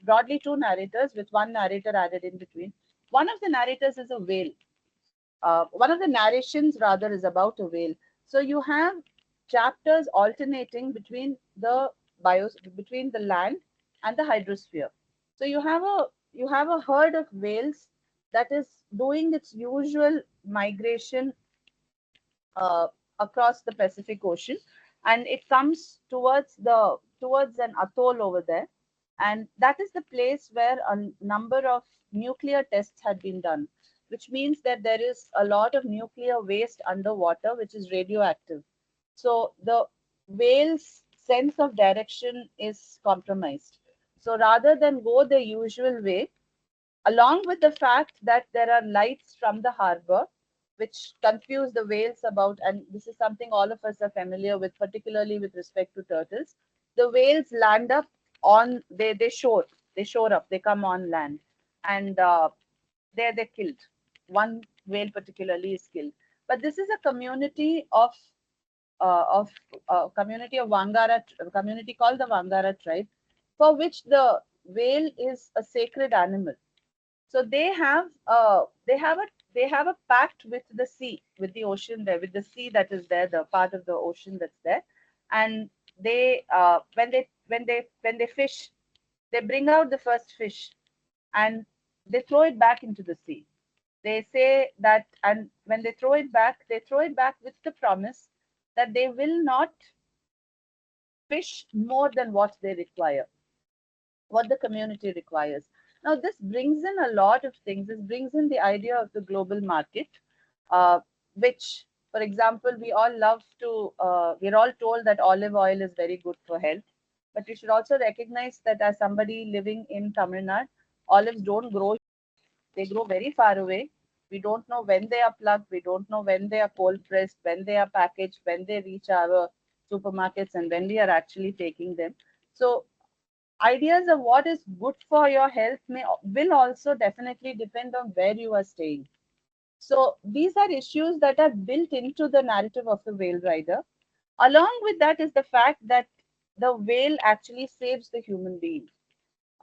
broadly two narrators with one narrator added in between. One of the narrators is a whale. One of the narrations rather is about a whale. So you have chapters alternating between the land and the hydrosphere. So you have a herd of whales that is doing its usual migration uh, across the Pacific Ocean, and it comes towards an atoll over there, and that is the place where a number of nuclear tests had been done, which means that there is a lot of nuclear waste underwater, which is radioactive. So the whale's sense of direction is compromised. So rather than go the usual way, along with the fact that there are lights from the harbor which confuse the whales about, and this is something all of us are familiar with, particularly with respect to turtles. The whales land up on they shore up, they come on land, and there they're killed. One whale particularly is killed, but this is a community of Wangara, a community called the Wangara tribe, for which the whale is a sacred animal. So they have a pact with the sea, with the ocean there, with the sea that is there, the part of the ocean that's there, and they when they fish, they bring out the first fish and they throw it back into the sea. They say that, and when they throw it back with the promise that they will not fish more than what they require, what the community requires. Now, this brings in a lot of things. This brings in the idea of the global market, which, for example, we're all told that olive oil is very good for health. But we should also recognize that as somebody living in Tamil Nadu, olives don't grow, they grow very far away. We don't know when they are plucked, we don't know when they are cold pressed, when they are packaged, when they reach our supermarkets, and when we are actually taking them. So ideas of what is good for your health will also definitely depend on where you are staying. So these are issues that are built into the narrative of the whale rider. Along with that is the fact that the whale actually saves the human being,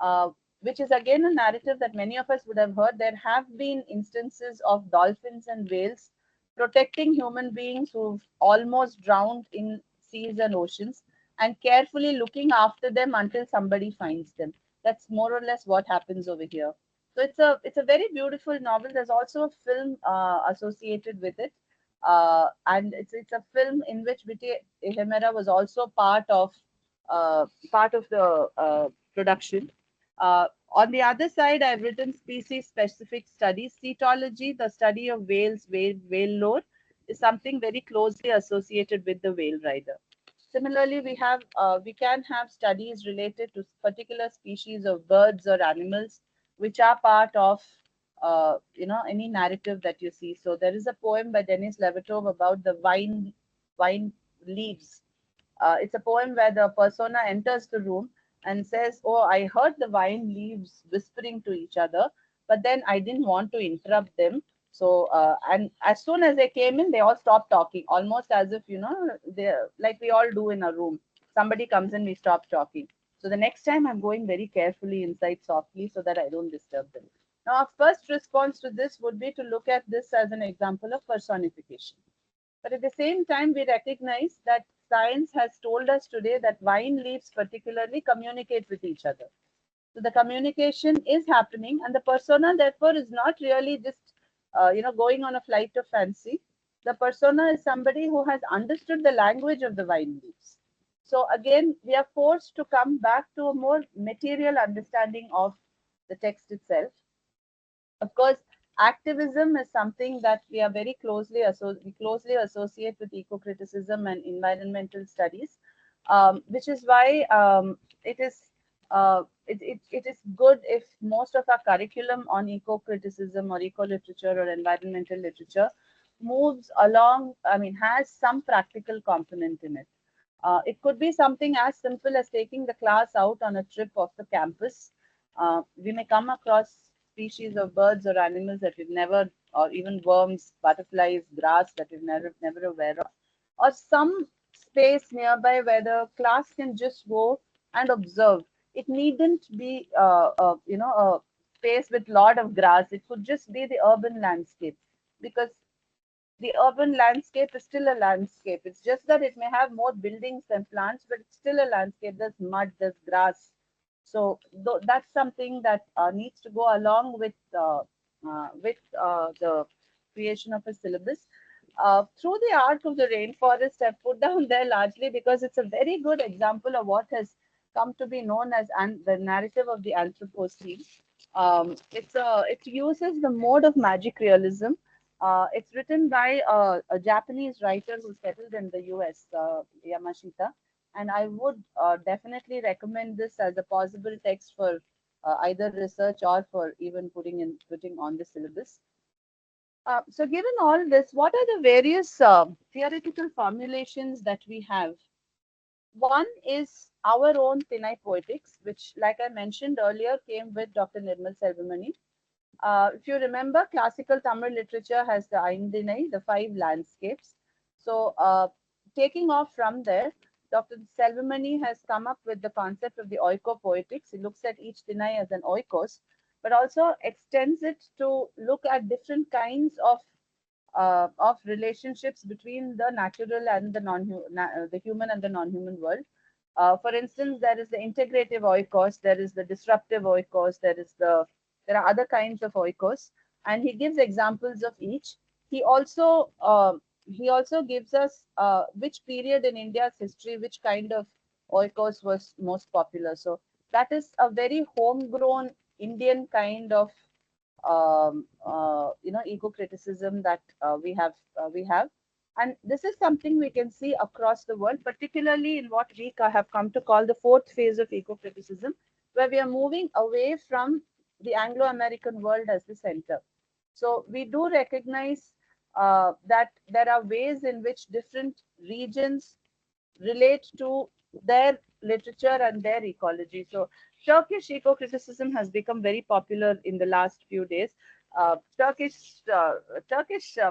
uh, which is again a narrative that many of us would have heard. There have been instances of dolphins and whales protecting human beings who've almost drowned in seas and oceans, and carefully looking after them until somebody finds them. That's more or less what happens over here. So it's a very beautiful novel. There's also a film associated with it, and it's a film in which Viti Hemera was also part of the production. On the other side, I've written species-specific studies. Cetology, the study of whales, whale lore, is something very closely associated with the whale rider. Similarly, we can have studies related to particular species of birds or animals, which are part of any narrative that you see. So there is a poem by Denis Levertov about the wine leaves. It's a poem where the persona enters the room and says, "Oh, I heard the vine leaves whispering to each other, but then I didn't want to interrupt them. So, and as soon as they came in, they all stopped talking, almost as if, they like we all do in a room. Somebody comes in, we stop talking. So the next time I'm going very carefully inside softly so that I don't disturb them." Now, our first response to this would be to look at this as an example of personification. But at the same time, we recognize that science has told us today that vine leaves particularly communicate with each other. So the communication is happening, and the persona therefore is not really just going on a flight of fancy. The persona is somebody who has understood the language of the vine leaves. So again, we are forced to come back to a more material understanding of the text itself. Of course, activism is something that we are very we closely associate with eco-criticism and environmental studies, which is why it is good if most of our curriculum on eco-criticism or eco-literature or environmental literature moves along, I mean, has some practical component in it. It could be something as simple as taking the class out on a trip off the campus. We may come across species of birds or animals that we've never, or even worms, butterflies, grass that we've never aware of, or some space nearby where the class can just go and observe. It needn't be, a space with lot of grass. It could just be the urban landscape, because the urban landscape is still a landscape. It's just that it may have more buildings than plants, but it's still a landscape. There's mud, there's grass. So that's something that needs to go along with the creation of a syllabus. Through the arc of the rainforest, I've put down there largely because it's a very good example of what has come to be known as the narrative of the Anthropocene. It uses the mode of magic realism. It's written by a Japanese writer who settled in the US, Yamashita, and I would definitely recommend this as a possible text for either research or for even putting on the syllabus. So, given all this, what are the various theoretical formulations that we have? One is our own Tinai poetics, which, like I mentioned earlier, came with Dr. Nirmal Selvamani. If you remember, classical Tamil literature has the Aindinai, the five landscapes. So, taking off from there, Dr. Selvamani has come up with the concept of the oiko poetics. He looks at each Tinai as an oikos, but also extends it to look at different kinds of relationships between the natural and the human and the non-human world. For instance, there is the integrative oikos, there is the disruptive oikos, there are other kinds of oikos, and he gives examples of each. He also he also gives us which period in India's history, which kind of oikos was most popular. So that is a very homegrown Indian kind of ego criticism that we have, and this is something we can see across the world, particularly in what we have come to call the fourth phase of ego criticism, where we are moving away from the Anglo-American world as the center. So we do recognize that there are ways in which different regions relate to their literature and their ecology. So Turkish eco-criticism has become very popular in the last few days. Turkish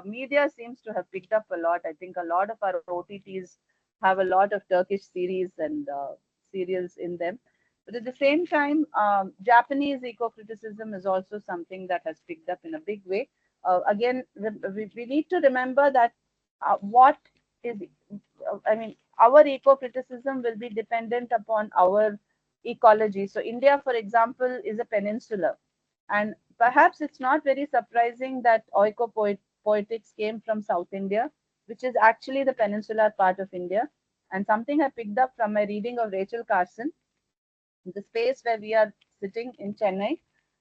media seems to have picked up a lot. I think a lot of our OTTs have a lot of Turkish series and serials in them. But at the same time, Japanese eco-criticism is also something that has picked up in a big way. Again, we need to remember that what is I mean, our eco-criticism will be dependent upon our ecology. So India, for example, is a peninsula. And perhaps it's not very surprising that poetics came from South India, which is actually the peninsular part of India. And something I picked up from my reading of Rachel Carson, the space where we are sitting in Chennai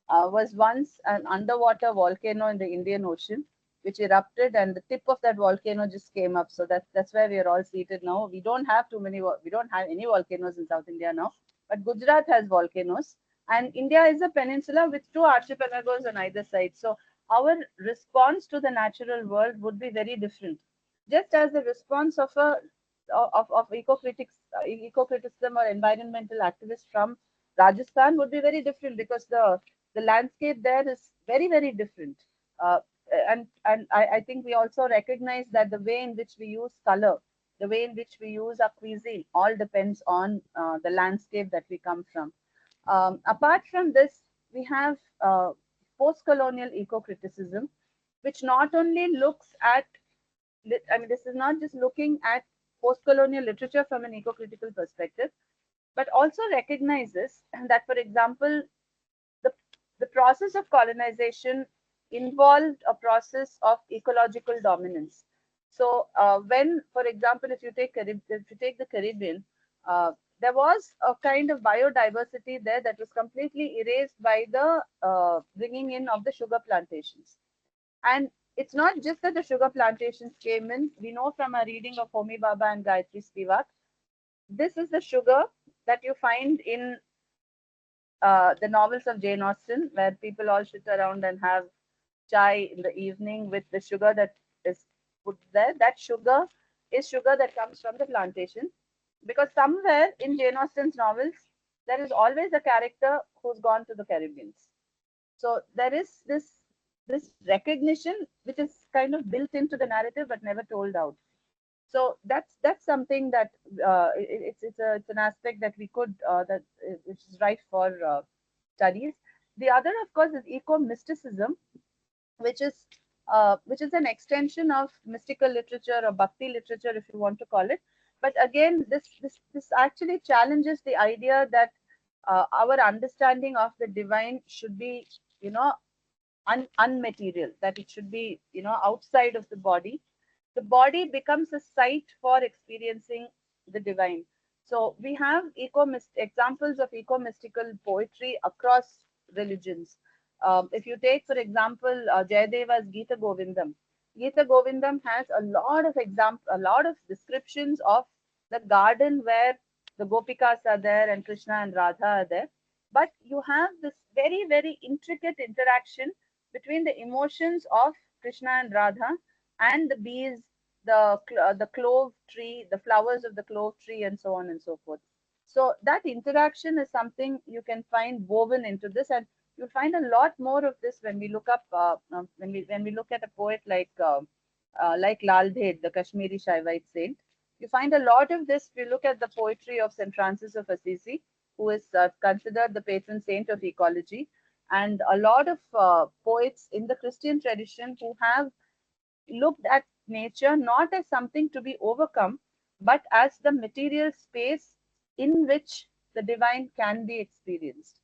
was once an underwater volcano in the Indian Ocean, which erupted, and the tip of that volcano just came up. So that's where we are all seated now. We don't have any volcanoes in South India now, but Gujarat has volcanoes, and India is a peninsula with two archipelagos on either side. So our response to the natural world would be very different. Just as the response of eco-criticism or environmental activists from Rajasthan would be very different, because the landscape there is very different. Uh, and I think we also recognize that the way in which we use color, the way in which we use our cuisine, all depends on the landscape that we come from. Apart from this, we have post-colonial eco-criticism, which not only looks at, I mean, this is not just looking at post-colonial literature from an eco-critical perspective, but also recognizes that, for example, the, the process of colonization involved a process of ecological dominance. So, when, for example, if you take the Caribbean, there was a kind of biodiversity there that was completely erased by the bringing in of the sugar plantations. And it's not just that the sugar plantations came in. We know from our reading of Homi Bhabha and Gayatri Spivak, this is the sugar that you find in the novels of Jane Austen, where people all sit around and have chai in the evening with the sugar that is put there. That sugar is sugar that comes from the plantation, because somewhere in Jane Austen's novels there is always a character who's gone to the Caribbean. So there is this recognition which is kind of built into the narrative but never told out. So that's something that it's an aspect that we could that which is right for studies. The other, of course, is eco mysticism, which is an extension of mystical literature or bhakti literature, if you want to call it. But again, this actually challenges the idea that our understanding of the divine should be, you know, unmaterial, that it should be, you know, outside of the body. The body becomes a site for experiencing the divine. So we have examples of eco-mystical poetry across religions. If you take, for example, Jayadeva's Gita Govindam has a lot of a lot of descriptions of the garden where the Gopikas are there and Krishna and Radha are there. But you have this very, very intricate interaction between the emotions of Krishna and Radha and the bees, the clove tree, the flowers of the clove tree, and so on and so forth. So that interaction is something you can find woven into this, and you'll find a lot more of this when we look up when we look at a poet like Lal Dhed, the Kashmiri Shaivite saint. You find a lot of this if you look at the poetry of St. Francis of Assisi, who is considered the patron saint of ecology, and a lot of poets in the Christian tradition who have looked at nature not as something to be overcome, but as the material space in which the divine can be experienced.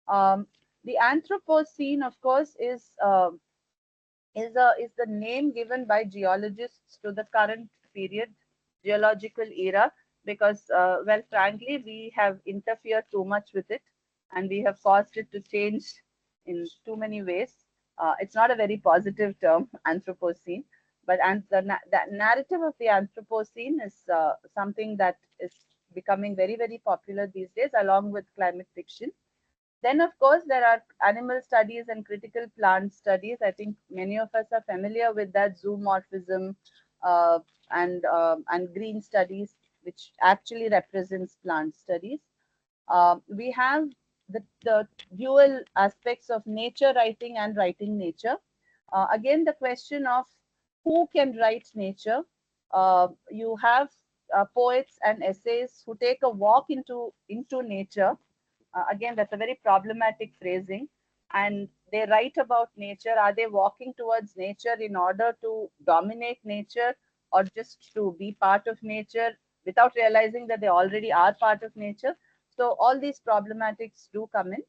Um, the Anthropocene, of course, is the name given by geologists to the current period, geological era, because well, frankly, we have interfered too much with it, and we have caused it to change in too many ways. It's not a very positive term, Anthropocene, but the narrative of the Anthropocene is something that is becoming very, very popular these days, along with climate fiction. Then, of course, there are animal studies and critical plant studies. I think many of us are familiar with that zoomorphism uh, and green studies, which actually represents plant studies. We have the dual aspects of nature writing and writing nature. Again, the question of who can write nature. You have poets and essayists who take a walk into nature. Again, that's a very problematic phrasing. And they write about nature. Are they walking towards nature in order to dominate nature, or just to be part of nature without realizing that they already are part of nature? So all these problematics do come in.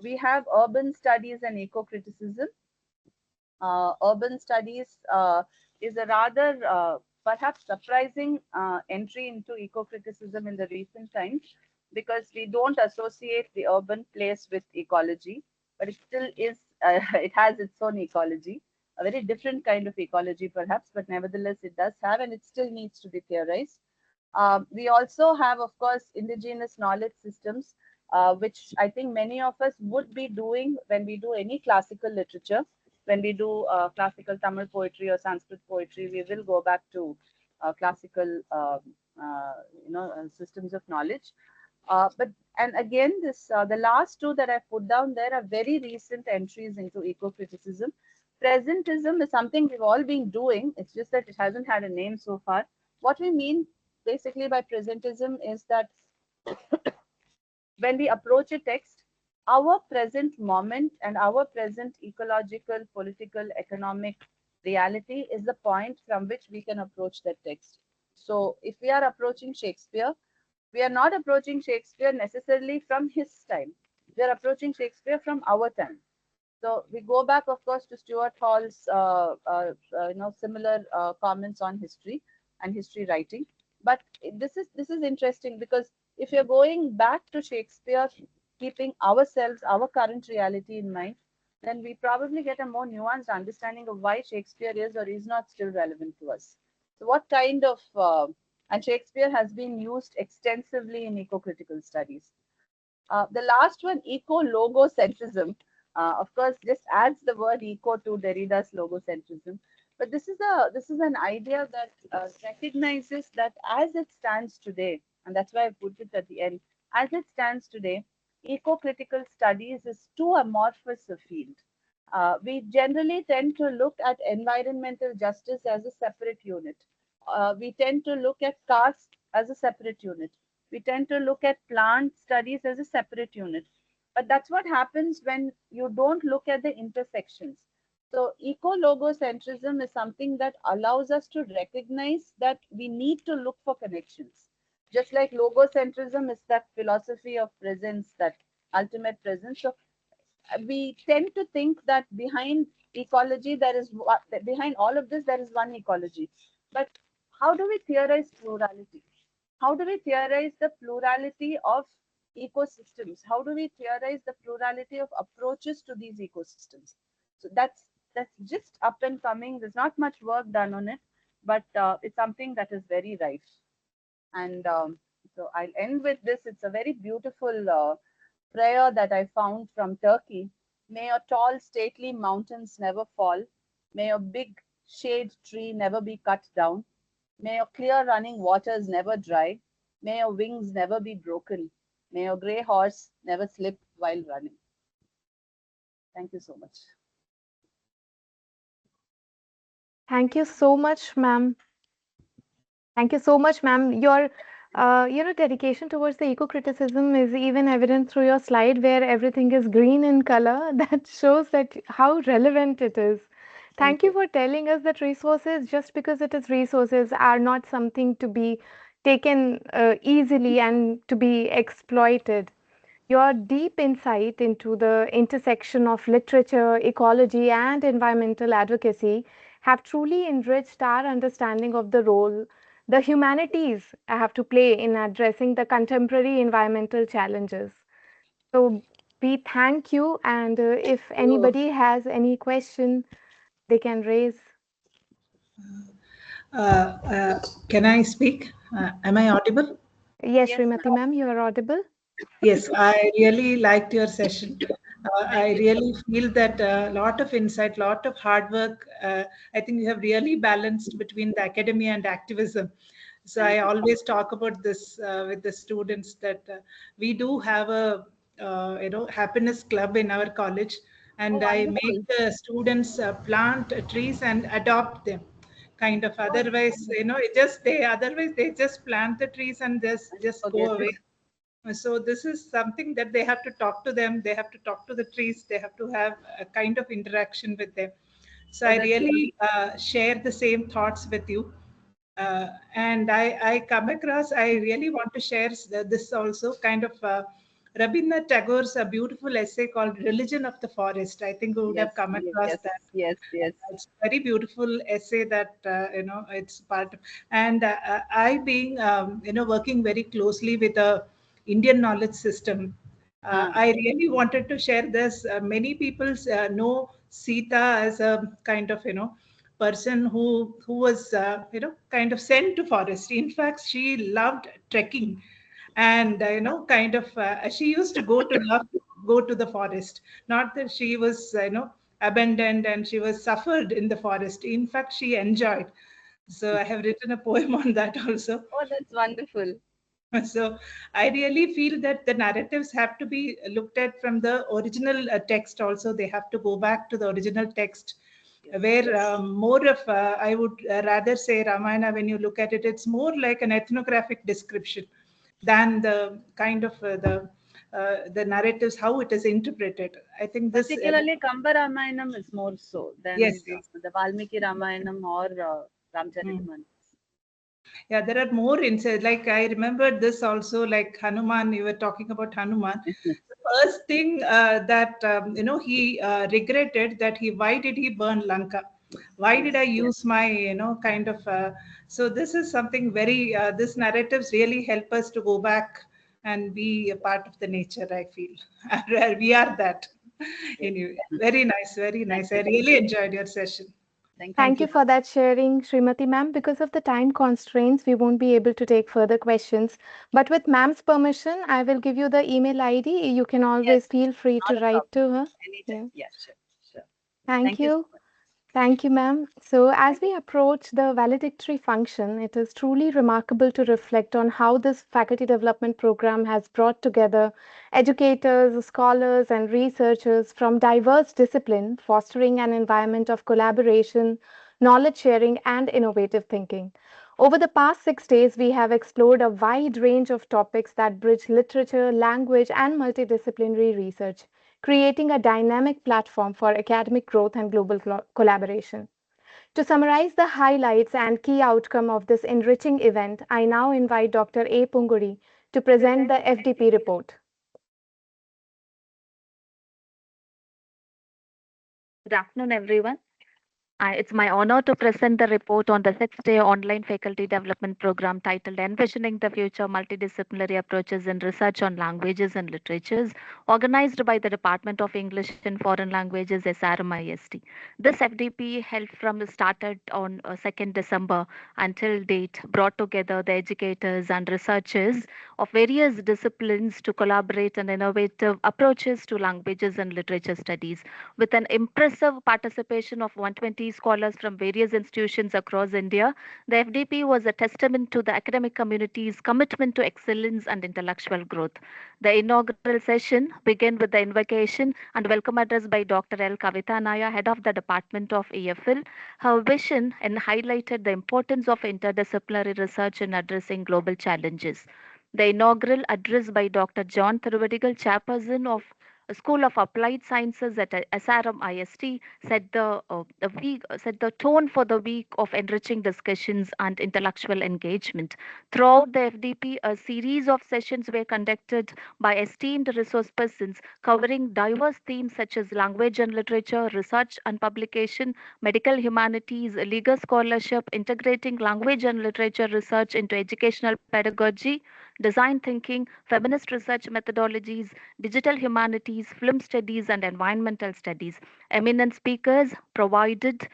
We have urban studies and eco-criticism. Urban studies is a rather perhaps surprising entry into eco-criticism in the recent times, because we don't associate the urban place with ecology, but it still is, it has its own ecology, a very different kind of ecology perhaps, but nevertheless it does have, and it still needs to be theorized. We also have, of course, indigenous knowledge systems, which I think many of us would be doing when we do any classical literature. When we do classical Tamil poetry or Sanskrit poetry, we will go back to classical, systems of knowledge. But and again, the last two that I've put down there are very recent entries into eco-criticism. Presentism is something we've all been doing. It's just that it hasn't had a name so far. What we mean basically by presentism is that when we approach a text, our present moment and our present ecological, political, economic reality is the point from which we can approach that text. So if we are approaching Shakespeare, we are not approaching Shakespeare necessarily from his time. We are approaching Shakespeare from our time. So we go back, of course, to Stuart Hall's similar comments on history and history writing. But this is interesting, because if you're going back to Shakespeare, keeping ourselves, our current reality in mind, then we probably get a more nuanced understanding of why Shakespeare is or is not still relevant to us. So what kind of and Shakespeare has been used extensively in eco-critical studies. The last one, eco-logocentrism, of course, just adds the word eco to Derrida's logocentrism. But this is an idea that recognizes that as it stands today, and that's why I put it at the end. As it stands today, eco-critical studies is too amorphous a field. We generally tend to look at environmental justice as a separate unit. We tend to look at caste as a separate unit. We tend to look at plant studies as a separate unit. But that's what happens when you don't look at the intersections. So, eco-logocentrism is something that allows us to recognize that we need to look for connections. Just like logocentrism is that philosophy of presence, that ultimate presence. So, we tend to think that behind ecology there is behind all of this there is one ecology, but how do we theorize plurality? How do we theorize the plurality of ecosystems? How do we theorize the plurality of approaches to these ecosystems? So that's just up and coming. There's not much work done on it, but it's something that is very rife. And so I'll end with this. It's a very beautiful prayer that I found from Turkey. May your tall, stately mountains never fall. May your big shade tree never be cut down. May your clear running waters never dry. May your wings never be broken. May your grey horse never slip while running. Thank you so much. Thank you so much, ma'am. Thank you so much, ma'am. Your, dedication towards the eco-criticism is even evident through your slide where everything is green in color. That shows that how relevant it is. Thank Thank you you. for telling us that resources, just because it is resources, are not something to be taken easily and to be exploited. Your deep insight into the intersection of literature, ecology, and environmental advocacy have truly enriched our understanding of the role the humanities have to play in addressing the contemporary environmental challenges. So, we thank you, and if You. anybody has any question, they can raise. Uh, uh, can I speak? Am I audible? Yes, Yes, Srimati ma'am. ma'am, you are audible. Yes, I really liked your session. I Thank you. really feel that a lot of insight, lot of hard work. I think you have really balanced between the academia and activism. So I Thank you. always talk about this with the students that we do have a happiness club in our college, Oh, and I make wonderful. the students plant trees and adopt them. Kind of, Oh, otherwise, it just they otherwise they just plant the trees and just go forget it. away. So this is something that they have to talk to them, they have to talk to the trees, they have to have a kind of interaction with them. So Oh, I that's really wonderful. share the same thoughts with you. And I come across, I really want to share this also, kind of Rabindranath Tagore's a beautiful essay called Religion of the Forest. I think you would have Yes, come across yes, that. yes, yes. It's a very beautiful essay that it's part of, and I being working very closely with a Indian knowledge system. Huh. I really wanted to share this. Many people know Sita as a kind of person who was kind of sent to forest. In fact, she loved trekking, and kind of she used to go to the forest. Not that she was abandoned and she was suffered in the forest. In fact, she enjoyed. So I have written a poem on that also. Oh, that's wonderful. So I really feel that the narratives have to be looked at from the original text also. They have to go back to the original text, Yes, where more of, I would rather say Ramayana, when you look at it, it's more like an ethnographic description than the kind of the narratives, how it is interpreted. I think this, particularly Kamba Ramayanam is more so than yes. the Valmiki Ramayanam or Mm. Ramcharitamani's. Yeah, there are more insights. Like I remember this also, like Hanuman, you were talking about Hanuman. The first thing that he regretted that why did he burn Lanka? Why did I Yes, use my kind of so this is something very this narratives really help us to go back and be a part of the nature, I feel. We are that. yes. Anyway, very nice, very Thank nice. I you. really enjoyed your session. Thank you Thank Thank you. you so much. for that sharing, Srimati ma'am. Because of the time constraints, we won't be able to take further questions. But with ma'am's permission, I will give you the email ID. You can Yes, always feel free to not a write problem. to her. Anytime. Yeah. Yeah, sure, sure. Thank Thank you so you. much. Thank you, ma'am. So, as we approach the valedictory function, it is truly remarkable to reflect on how this faculty development program has brought together educators, scholars, and researchers from diverse disciplines, fostering an environment of collaboration, knowledge sharing, and innovative thinking. Over the past 6 days, we have explored a wide range of topics that bridge literature, language, and multidisciplinary research, creating a dynamic platform for academic growth and global collaboration. To summarize the highlights and key outcome of this enriching event, I now invite Dr. A. Punguri to present the FDP report. Good afternoon, everyone. It's my honor to present the report on the 6-day online faculty development program titled Envisioning the Future Multidisciplinary Approaches in Research on Languages and Literatures, organized by the Department of English and Foreign Languages, SRMIST. This FDP held from started on 2nd December until date, brought together the educators and researchers of various disciplines to collaborate on innovative approaches to languages and literature studies. With an impressive participation of 120 scholars from various institutions across India, the FDP was a testament to the academic community's commitment to excellence and intellectual growth. The inaugural session began with the invocation and welcome address by Dr. L. Kavita Naya, head of the Department of EFL. Her vision and highlighted the importance of interdisciplinary research in addressing global challenges. The inaugural address by Dr. John Thiruvadigal, chairperson of School of Applied Sciences at SRM IST, set the tone for the week of enriching discussions and intellectual engagement. Throughout the FDP, a series of sessions were conducted by esteemed resource persons covering diverse themes such as language and literature, research and publication, medical humanities, legal scholarship, integrating language and literature research into educational pedagogy, design thinking, feminist research methodologies, digital humanities, film studies, and environmental studies. Eminent speakers provided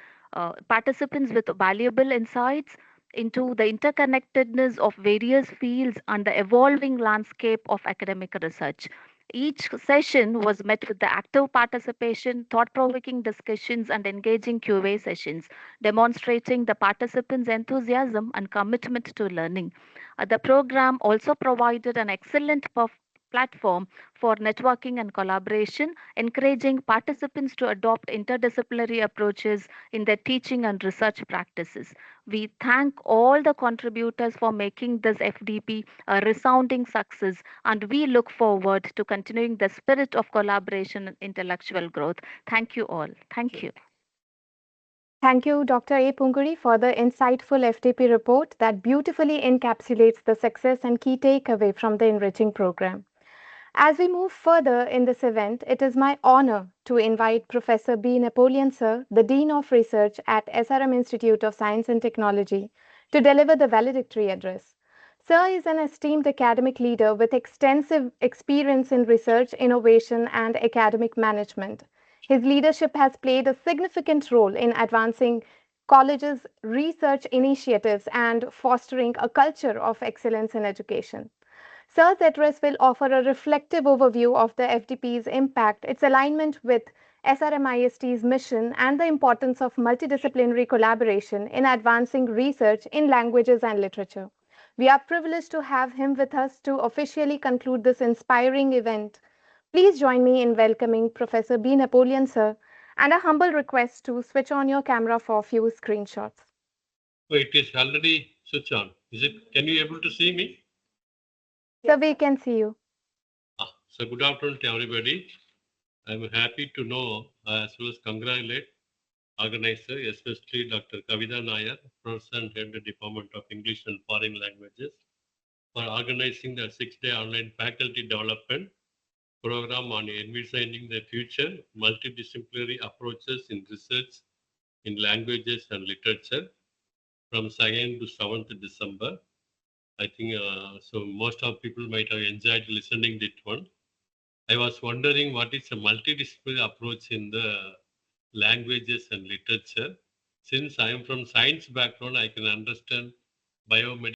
participants with valuable insights into the interconnectedness of various fields and the evolving landscape of academic research. Each session was met with the active participation, thought provoking discussions, and engaging QA sessions, demonstrating the participants' enthusiasm and commitment to learning. The program also provided an excellent platform for networking and collaboration, encouraging participants to adopt interdisciplinary approaches in their teaching and research practices. We thank all the contributors for making this FDP a resounding success, and we look forward to continuing the spirit of collaboration and intellectual growth. Thank you all. Thank you. Thank you, Dr. A. Punguri, for the insightful FDP report that beautifully encapsulates the success and key takeaway from the enriching program. As we move further in this event, it is my honor to invite Professor B. Napoleon Sir, the Dean of Research at SRM Institute of Science and Technology, to deliver the valedictory address. Sir is an esteemed academic leader with extensive experience in research, innovation, and academic management. His leadership has played a significant role in advancing colleges' research initiatives and fostering a culture of excellence in education. Sir's address will offer a reflective overview of the FDP's impact, its alignment with SRMIST's mission, and the importance of multidisciplinary collaboration in advancing research in languages and literature. We are privileged to have him with us to officially conclude this inspiring event. Please join me in welcoming Professor B. Napoleon, sir, and a humble request to switch on your camera for a few screenshots. Oh, it is already switched on. Is it? Can you able to see me? Sir, we can see you. So good afternoon to everybody. I'm happy to know as well as congratulate organizer, especially Dr. Kavita Nair, Professor and Head of the Department of English and Foreign Languages, for organizing the 6-day online faculty development program on envisioning the future multidisciplinary approaches in research in languages and literature from 2nd to 7th December. I think so most of people might have enjoyed listening to it one. I was wondering what is a multidisciplinary approach in the languages and literature. Since I am from science background, I can understand biomedical